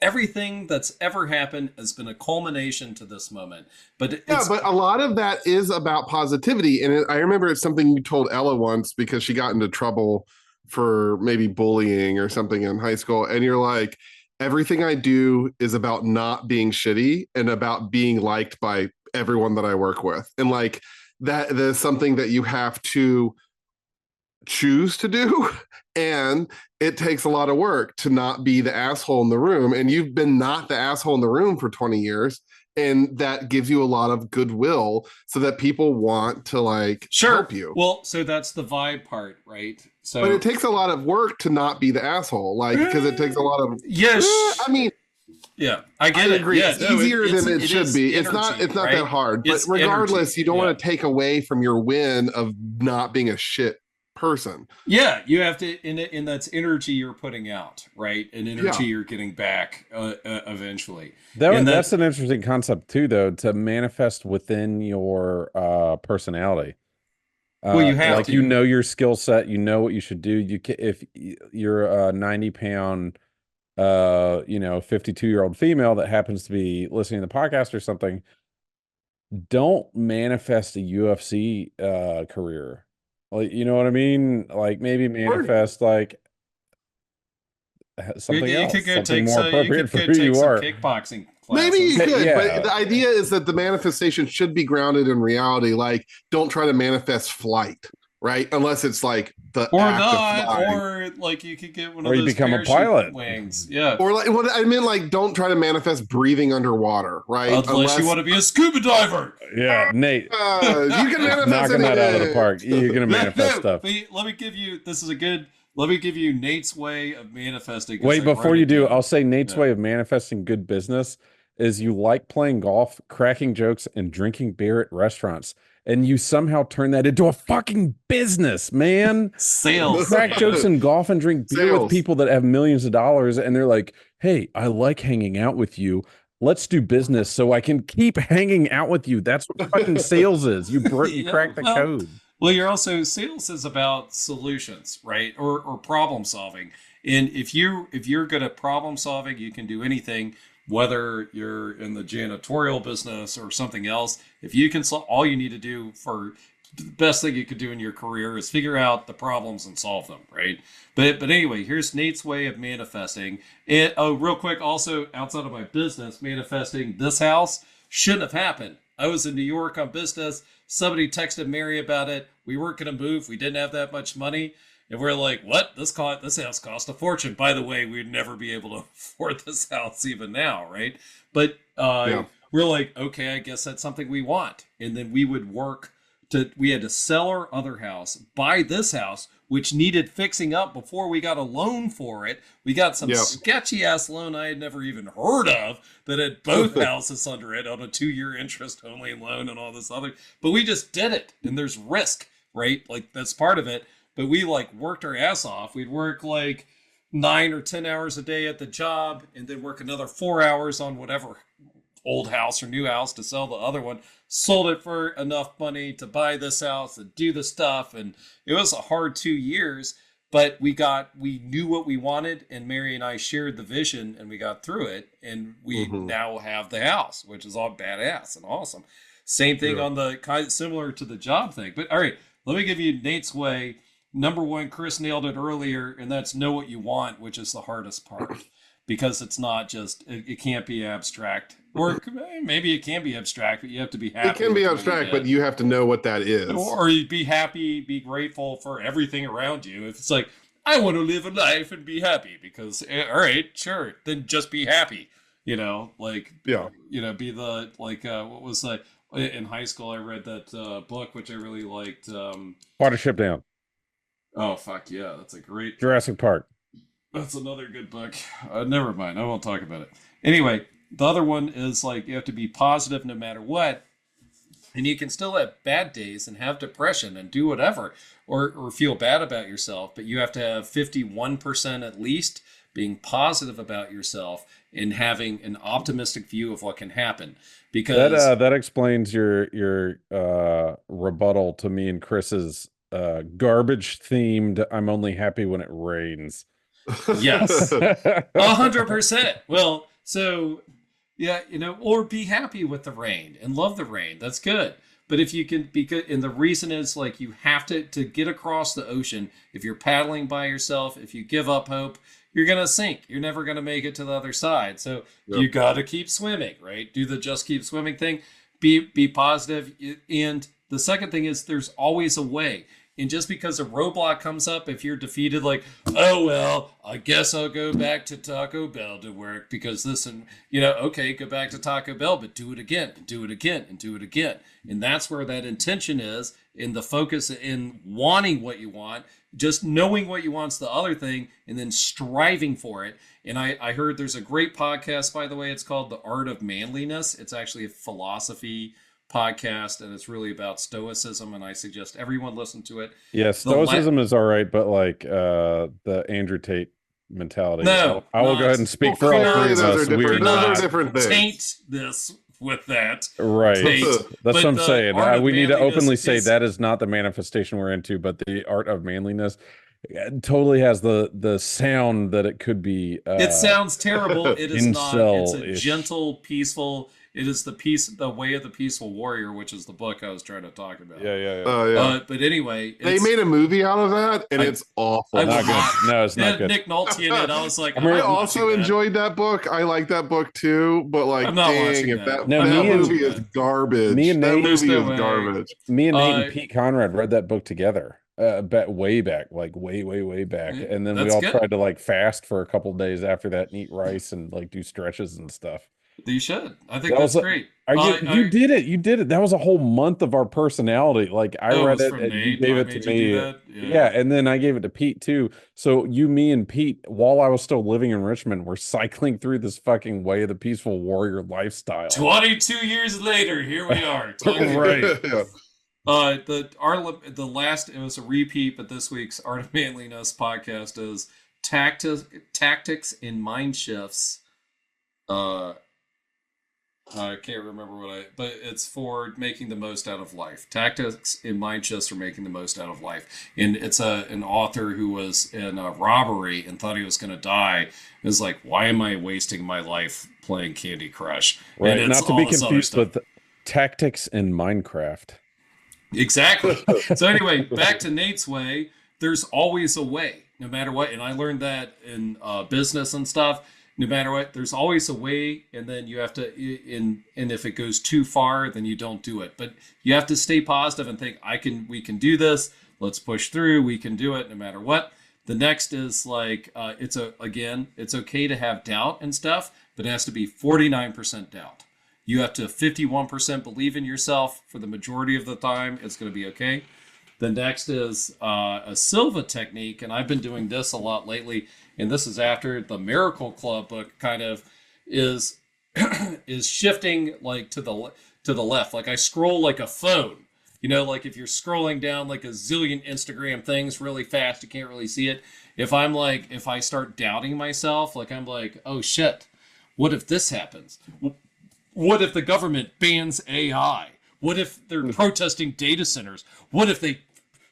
everything that's ever happened has been a culmination to this moment. But but a lot of that is about positivity. And I remember it's something you told Ella once because she got into trouble for maybe bullying or something in high school. And you're like, everything I do is about not being shitty and about being liked by everyone that I work with. And like there's something that you have to choose to do. And it takes a lot of work to not be the asshole in the room. And you've been not the asshole in the room for 20 years. And that gives you a lot of goodwill so that people want to help you. Well, so that's the vibe part, right? So, but it takes a lot of work to not be the asshole, because it takes a lot of. Yes. Yeah, I get I it. agree. Yeah, it's easier than it should be. It's not right? that hard. But regardless, you don't want to take away from your win of not being a shit person. Yeah, you have to, and that's energy you're putting out, right? And energy you're getting back eventually. That's an interesting concept too, though, to manifest within your personality. Well, you have to. You know your skill set. You know what you should do. If you're a 90-pound, 52-year-old female that happens to be listening to the podcast or something, don't manifest a UFC career. Like, you know what I mean? Like maybe manifest something else, something more appropriate for who you are. Kickboxing classes. Maybe you could, but the idea is that the manifestation should be grounded in reality. Like, don't try to manifest flight, right? Unless it's like the or like you could get one of those. Or you become a pilot. Wings, yeah. Or like what I mean, like don't try to manifest breathing underwater, right? Unless you want to be a scuba diver. Yeah, Nate. You can manifest knocking that out of the park. You're gonna manifest stuff. Let me give you. This is a good. Let me give you Nate's way of manifesting. Wait, before you do, I'll say Nate's way of manifesting good business is you like playing golf, cracking jokes, and drinking beer at restaurants. And you somehow turn that into a fucking business, man. Sales. You crack jokes in golf and drink beer with people that have millions of dollars. And they're like, hey, I like hanging out with you. Let's do business so I can keep hanging out with you. That's what fucking sales is. You crack the code. Well, you're also, sales is about solutions, right? Or problem solving. And if you're good at problem solving, you can do anything. Whether you're in the janitorial business or something else, if you can solve, all you need to do for the best thing you could do in your career is figure out the problems and solve them, right? But anyway, here's Nate's way of manifesting. And real quick, also outside of my business, manifesting this house shouldn't have happened. I was in New York on business. Somebody texted Mary about it. We weren't going to move. We didn't have that much money. And we're like, what? This house cost a fortune. By the way, we'd never be able to afford this house even now, right? But we're like, okay, I guess that's something we want. And then we would we had to sell our other house, buy this house, which needed fixing up before we got a loan for it. We got some sketchy ass loan I had never even heard of that had both houses under it on a 2-year interest only loan and all this other. But we just did it. And there's risk, right? Like that's part of it. But we worked our ass off. We'd work 9 or 10 hours a day at the job and then work another 4 hours on whatever old house or new house to sell the other one. Sold it for enough money to buy this house and do the stuff. And it was a hard 2 years. but we knew what we wanted, and Mary and I shared the vision, and we got through it, and we now have the house, which is all badass and awesome. Same thing on the kind of similar to the job thing. But all right, let me give you Nate's way. Number one, Chris nailed it earlier, and that's know what you want, which is the hardest part, because it's not just, it can't be abstract, or maybe it can be abstract, but you have to be happy. It can be abstract, but you have to know what that is. Or you be happy, be grateful for everything around you. If it's like, I want to live a life and be happy, because, all right, sure, then just be happy. You know, like, you know, be the, like, what was that? In high school, I read that book, which I really liked. Watership Down. Oh, fuck yeah. That's a great... Jurassic Park. That's another good book. Never mind. I won't talk about it. Anyway, the other one is like you have to be positive no matter what. And you can still have bad days and have depression and do whatever or feel bad about yourself. But you have to have 51% at least being positive about yourself and having an optimistic view of what can happen. Because that explains your rebuttal to me and Chris's garbage themed I'm only happy when it rains. Yes. 100%. Well, so yeah, you know, or be happy with the rain and love the rain. That's good. But if you can be good, and the reason is like you have to get across the ocean. If you're paddling by yourself, if you give up hope, you're going to sink. You're never going to make it to the other side. So you got to keep swimming, right? Do the just keep swimming thing. Be positive. And the second thing is there's always a way. And just because a roadblock comes up, if you're defeated, like, oh, well, I guess I'll go back to Taco Bell to work because this and, you know, okay, go back to Taco Bell, but do it again and do it again and do it again. And that's where that intention is in the focus in wanting what you want, just knowing what you want's the other thing, and then striving for it. And I heard there's a great podcast, by the way. It's called The Art of Manliness. It's actually a philosophy podcast, and it's really about stoicism, and I suggest everyone listen to it. Yeah, stoicism is all right, but like the Andrew Tate mentality. No, I will go ahead and speak for all three of us. Those are different things. Taint this with that. Right. That's what I'm saying. We need to openly say is, that is not the manifestation we're into, but the art of manliness totally has the sound that it could be. It sounds terrible. It is not. It's a incel-ish. gentle, peaceful. It is the way of the peaceful warrior, which is the book I was trying to talk about. Yeah. But anyway, they made a movie out of that, and it's awful. Not good. No, it's not good. Nick Nolte in it. I was like, I also enjoyed that book. I like that book too, but like, I'm not dang, if that. that movie is garbage. Me and Nate, that movie is garbage. Me and Nate and Pete Conrad read that book together. Way back, like way back, and then we all tried to like fast for a couple days after that and eat rice and like do stretches and stuff. You should. I think that's great. You did it. You did it. That was a whole month of our personality. Like I read it, and you gave it to me. Yeah, and then I gave it to Pete too. So me, and Pete, while I was still living in Richmond, were cycling through this fucking Way of the Peaceful Warrior lifestyle. 22 years later, here we are. Right. The last, it was a repeat, but this week's Art of Manliness podcast is tactics in mind shifts. I can't remember but it's for making the most out of life. Tactics in mind shifts for making the most out of life. And it's an author who was in a robbery and thought he was going to die. It was like, why am I wasting my life playing Candy Crush? Right, and not to be confused with tactics in Minecraft. Exactly. So anyway, back to Nate's way. There's always a way, no matter what. And I learned that in business and stuff. No matter what, there's always a way, and then you have to, and if it goes too far, then you don't do it. But you have to stay positive and think, we can do this. Let's push through. We can do it no matter what. The next is like, it's okay to have doubt and stuff, but it has to be 49% doubt. You have to 51% believe in yourself for the majority of the time. It's going to be okay. The next is a Silva technique, and I've been doing this a lot lately. And this is after the Miracle Club book kind of is shifting like to the left. Like I scroll like a phone, you know, like if you're scrolling down like a zillion Instagram things really fast, you can't really see it. If I start doubting myself, like I'm like, oh shit, what if this happens? What if the government bans AI? What if they're protesting data centers? What if they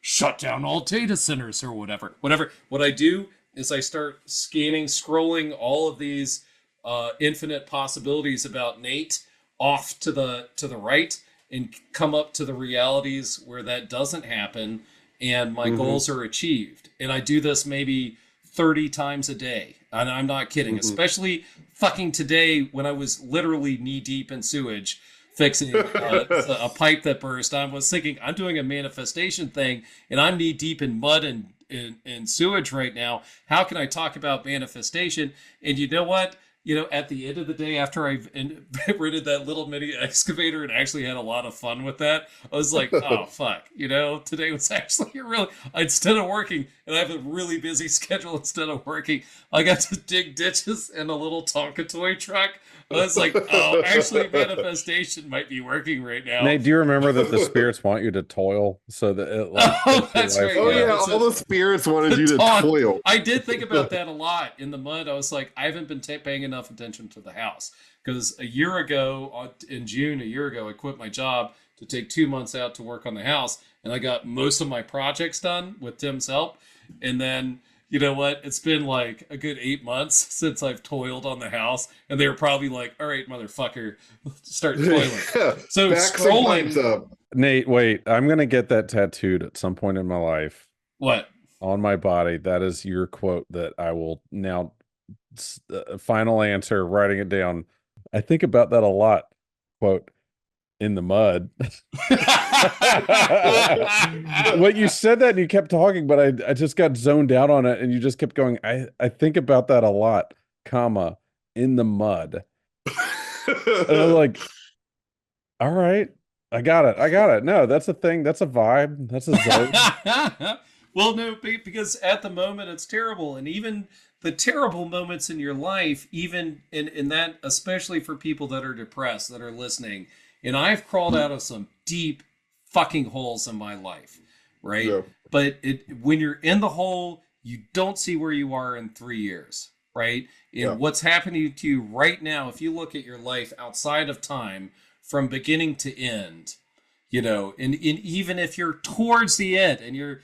shut down all data centers or whatever. What I do is I start scrolling all of these infinite possibilities about Nate off to the right, and come up to the realities where that doesn't happen and my goals are achieved. And I do this maybe 30 times a day. And I'm not kidding, especially fucking today when I was literally knee deep in sewage fixing a pipe that burst. I was thinking, I'm doing a manifestation thing and I'm knee deep in mud and in sewage right now. How can I talk about manifestation? And you know what? At the end of the day, after I've rented that little mini excavator and actually had a lot of fun with that, I was like, oh, fuck. Today was actually instead of working, and I have a really busy schedule instead of working, I got to dig ditches in a little Tonka toy truck. I was like, oh, actually, manifestation might be working right now. Nate, do you remember that the spirits want you to toil so that it that's right. Oh, yeah, all the spirits wanted you to toil. I did think about that a lot in the mud. I was like, I haven't been paying enough attention to the house. Because a year ago, in June, I quit my job to take 2 months out to work on the house. And I got most of my projects done with Tim's help. And then, you know what? It's been like a good 8 months since I've toiled on the house. And they were probably like, all right, motherfucker, start toiling. So scrolling. Nate, wait, I'm going to get that tattooed at some point in my life. What? On my body. That is your quote that I will now, final answer, writing it down. I think about that a lot. Quote, in the mud. What you said that and you kept talking, but I just got zoned out on it and you just kept going, I think about that a lot, comma, in the mud. And I'm like, all right, I got it. No, that's a thing. That's a vibe. That's a zone. Well, no, because at the moment it's terrible. And even the terrible moments in your life, even in that, especially for people that are depressed, that are listening, and I've crawled out of some deep fucking holes in my life, right? Yeah. But when you're in the hole, you don't see where you are in 3 years, right? And what's happening to you right now, if you look at your life outside of time, from beginning to end, and even if you're towards the end and you're,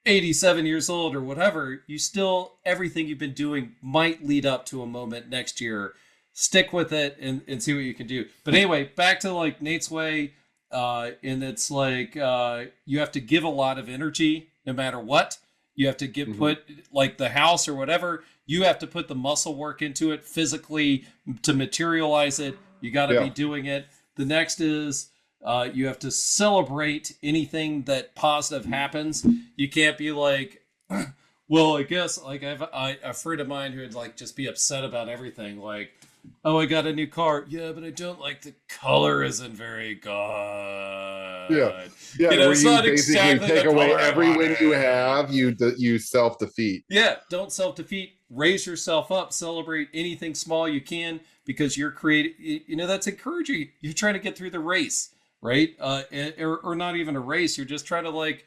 87 years old or whatever, you still, everything you've been doing might lead up to a moment next year. Stick with it and see what you can do. But anyway, back to like Nate's way, and it's like you have to give a lot of energy no matter what. You have to put like the house or whatever, you have to put the muscle work into it physically to materialize it. You got to be doing it. The next is you have to celebrate anything that positive happens. You can't be like, well, I guess like I have a friend of mine who would like just be upset about everything. Like, oh, I got a new car. Yeah, but I don't like the color isn't very good. Yeah. Where it's you not basically exactly take away every win you have. have. You self-defeat. Yeah, don't self-defeat. Raise yourself up. Celebrate anything small you can because you're creating. That's encouraging. You're trying to get through the race, right? Or not even a race. You're just trying to like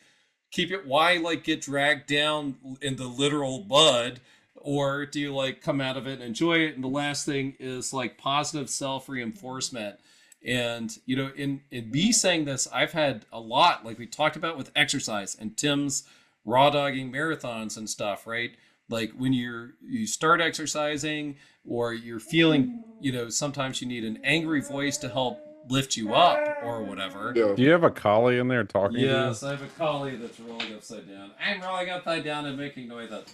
keep it. Why like get dragged down in the literal mud? Or do you like come out of it and enjoy it? And the last thing is like positive self-reinforcement. And, in me saying this, I've had a lot, like we talked about with exercise and Tim's raw dogging marathons and stuff, right? Like when you start exercising or you're feeling, sometimes you need an angry voice to help lift you up or whatever. Yeah. Do you have a collie in there talking to you? Yes, I have a collie that's rolling upside down. I'm rolling upside down and making noises.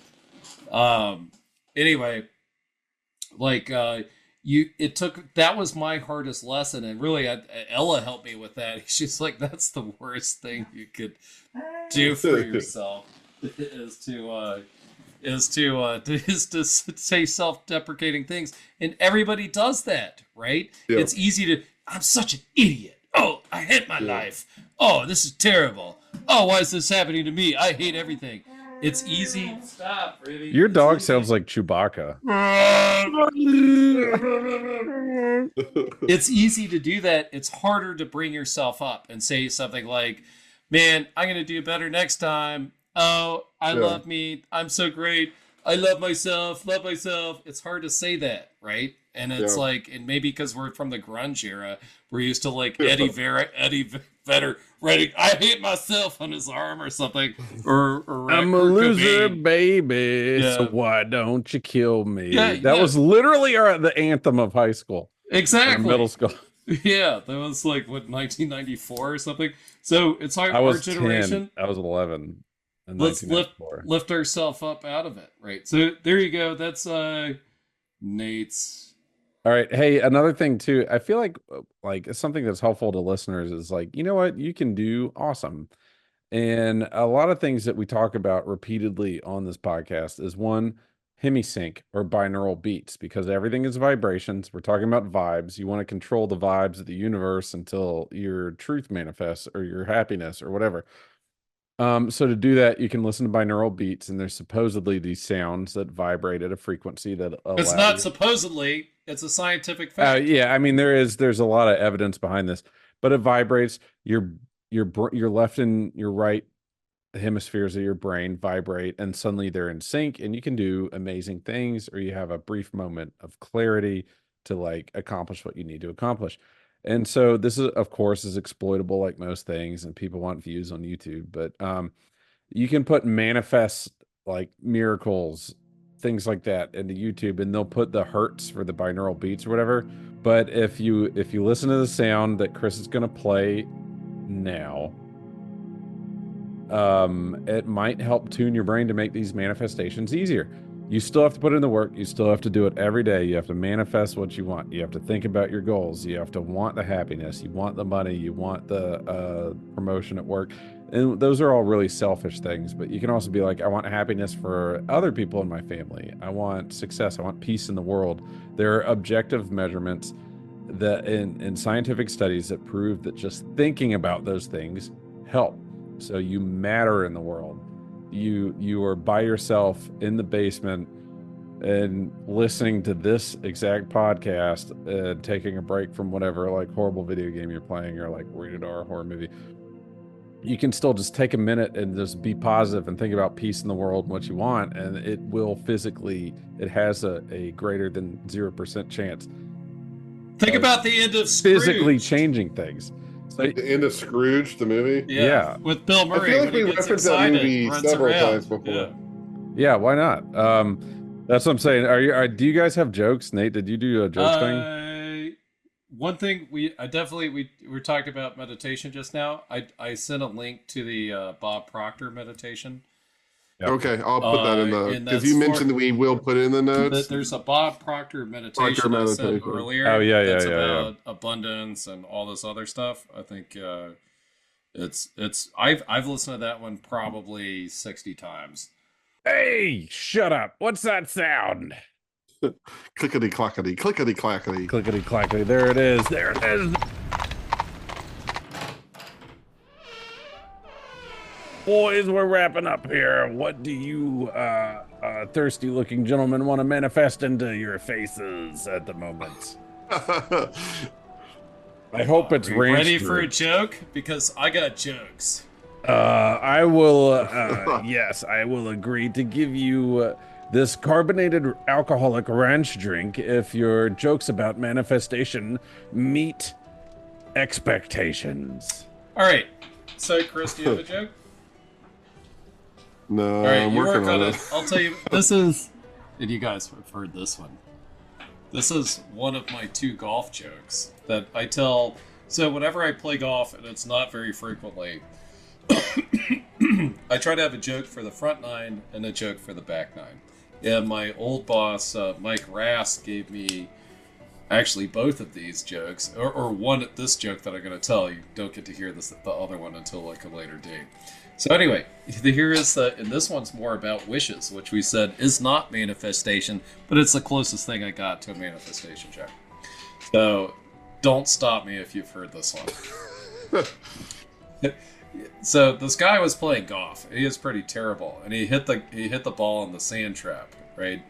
Anyway, like, that was my hardest lesson. And really, Ella helped me with that. She's like, that's the worst thing you could do for yourself is to say self-deprecating things. And everybody does that, right? Yeah. It's easy to, I'm such an idiot. Oh, I hate my life. Oh, this is terrible. Oh, why is this happening to me? I hate everything. It's easy. Stop, really. Your dog sounds like Chewbacca. It's easy to do that. It's harder to bring yourself up and say something like, man, I'm going to do better next time. Oh, I love me. I'm so great. I love myself. It's hard to say that, right? And it's like, and maybe because we're from the grunge era, we're used to like Eddie better, ready. I hate myself on his arm or something. Or I'm a or loser, Cobain. baby. So Yeah. why don't you kill me? Yeah, that was literally the anthem of high school. Exactly. Or middle school. Yeah, that was like, what, 1994 or something? So it's like I our was generation. 10. I was 11. In Let's 1994. lift ourselves up out of it, right? So there you go. That's Nate's. All right. Hey, another thing too. I feel like something that's helpful to listeners is like, you know what, you can do awesome. And a lot of things that we talk about repeatedly on this podcast is one, hemisync or binaural beats, because everything is vibrations. We're talking about vibes. You want to control the vibes of the universe until your truth manifests or your happiness or whatever. So to do that, you can listen to binaural beats, and there's supposedly these sounds that vibrate at a frequency that allow It's not supposedly. It's a scientific fact. yeah, I mean there's a lot of evidence behind this, but it vibrates. Your left and your right hemispheres of your brain vibrate, and suddenly they're in sync, and you can do amazing things, or you have a brief moment of clarity to like accomplish what you need to accomplish. And so this is, of course, is exploitable like most things, and people want views on YouTube, but you can put manifest like miracles, things like that into YouTube, and they'll put the hertz for the binaural beats or whatever. But if you listen to the sound that Chris is going to play now, it might help tune your brain to make these manifestations easier. You still have to put in the work. You still have to do it every day. You have to manifest what you want. You have to think about your goals. You have to want the happiness. You want the money. You want the promotion at work. And those are all really selfish things. But you can also be like, I want happiness for other people in my family. I want success. I want peace in the world. There are objective measurements that in scientific studies that prove that just thinking about those things help. So you matter in the world. You are by yourself in the basement and listening to this exact podcast and taking a break from whatever like horrible video game you're playing or like rated R horror movie. You can still just take a minute and just be positive and think about peace in the world and what you want, and it will it has a greater than 0% chance. Think about the end of Scrooge. Physically changing things. So, The end of Scrooge, the movie. Yeah. With Bill Murray. I feel like when he we gets referenced that excited, movie runs several around. times before. yeah, why not? That's what I'm saying. Do you guys have jokes? Nate, did you do a joke thing? One thing we were talking about meditation just now. I sent a link to the Bob Proctor meditation. Yep. Okay, I'll put that in the and because that's you mentioned that we will put it in the notes. There's a Bob Proctor meditation I said meditation. earlier. Oh, yeah, that's yeah, about abundance and all this other stuff. I think I've listened to that one probably 60 times. Hey, shut up. What's that sound? Clickety clackety, clickety clackety. Clickety clackety. There it is. There it is. Boys, we're wrapping up here. What do you, thirsty looking gentlemen, want to manifest into your faces at the moment? I hope it's Are you ready ranch for a drink. joke? Because I got jokes. I will, yes, I will agree to give you this carbonated alcoholic ranch drink if your jokes about manifestation meet expectations. All right. So, Chris, do you have a joke? No, All right, I'm you working work on on it. it. I'll tell you. This is, and you guys have heard this one. This is one of my 2 golf jokes that I tell. So whenever I play golf, and it's not very frequently, I try to have a joke for the front 9 and a joke for the back 9. And my old boss, Mike Rask, gave me actually both of these jokes, or one. This joke that I'm going to tell you. Don't get to hear the other one until like a later date. So anyway, here is and this one's more about wishes, which we said is not manifestation, but it's the closest thing I got to a manifestation joke. So don't stop me if you've heard this one. So this guy was playing golf. He is pretty terrible, and he hit the ball in the sand trap, right?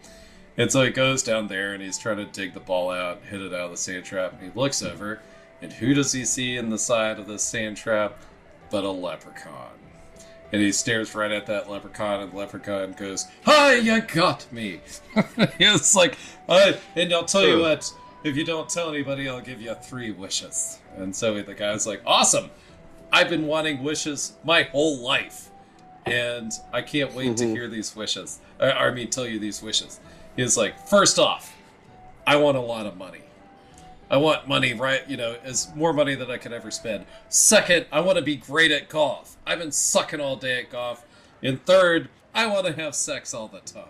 And so he goes down there and he's trying to dig the ball out, hit it out of the sand trap, and he looks over, and who does he see in the side of the sand trap but a leprechaun? And he stares right at that leprechaun, and the leprechaun goes, "Hi, you got me!" It's like, and I'll tell you what, if you don't tell anybody, I'll give you 3 wishes. And so the guy's like, "Awesome! I've been wanting wishes my whole life, and I can't wait to hear these wishes. Tell you these wishes. He's like, first off, I want a lot of money. I want money, right? As more money than I could ever spend. Second, I want to be great at golf. I've been sucking all day at golf. And third, I want to have sex all the time.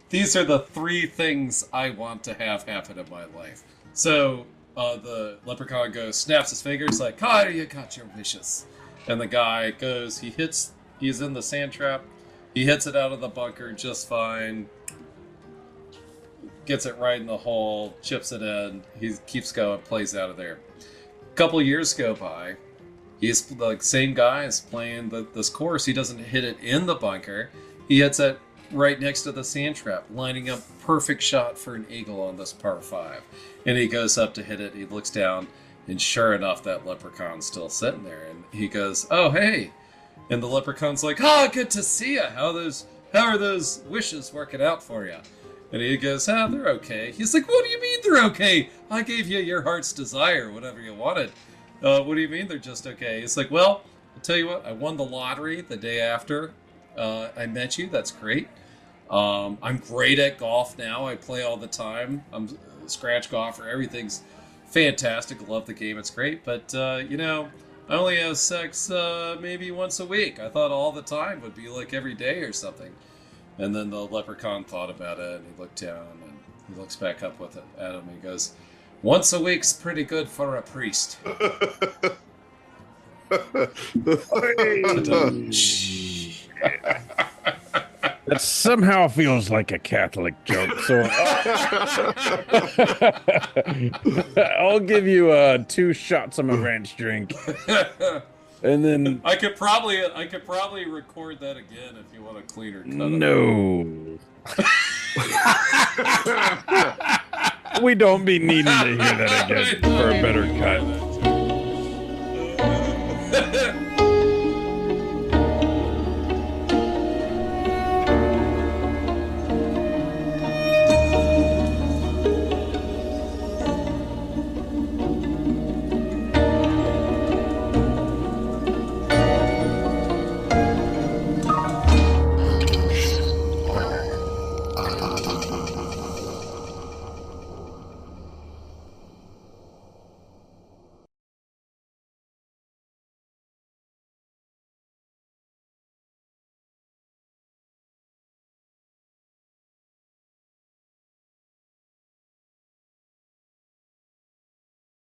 These are the 3 things I want to have happen in my life. So the leprechaun goes, snaps his fingers like, you got your wishes. And the guy goes, he's in the sand trap. He hits it out of the bunker just fine. Gets it right in the hole, chips it in. He keeps going, plays out of there. A couple years go by. He's the same guy is playing this course. He doesn't hit it in the bunker. He hits it right next to the sand trap, lining up perfect shot for an eagle on this par 5. And he goes up to hit it. He looks down, and sure enough, that leprechaun's still sitting there. And he goes, "Oh, hey!" And the leprechaun's like, "Good to see you. How are those wishes working out for you?" And he goes, "They're okay." He's like, "What do you mean they're okay? I gave you your heart's desire, whatever you wanted. What do you mean they're just okay?" He's like, "Well, I'll tell you what. I won the lottery the day after I met you. That's great. I'm great at golf now. I play all the time. I'm a scratch golfer. Everything's fantastic. Love the game. It's great. But, I only have sex maybe once a week. I thought all the time would be like every day or something." And then the leprechaun thought about it, and he looked down, and he looks back up at him, and he goes, "Once a week's pretty good for a priest." That somehow feels like a Catholic joke, so I'll give you 2 shots of my ranch drink. And then I could probably record that again if you want a cleaner cut. No. We don't be needing to hear that again for a better cut.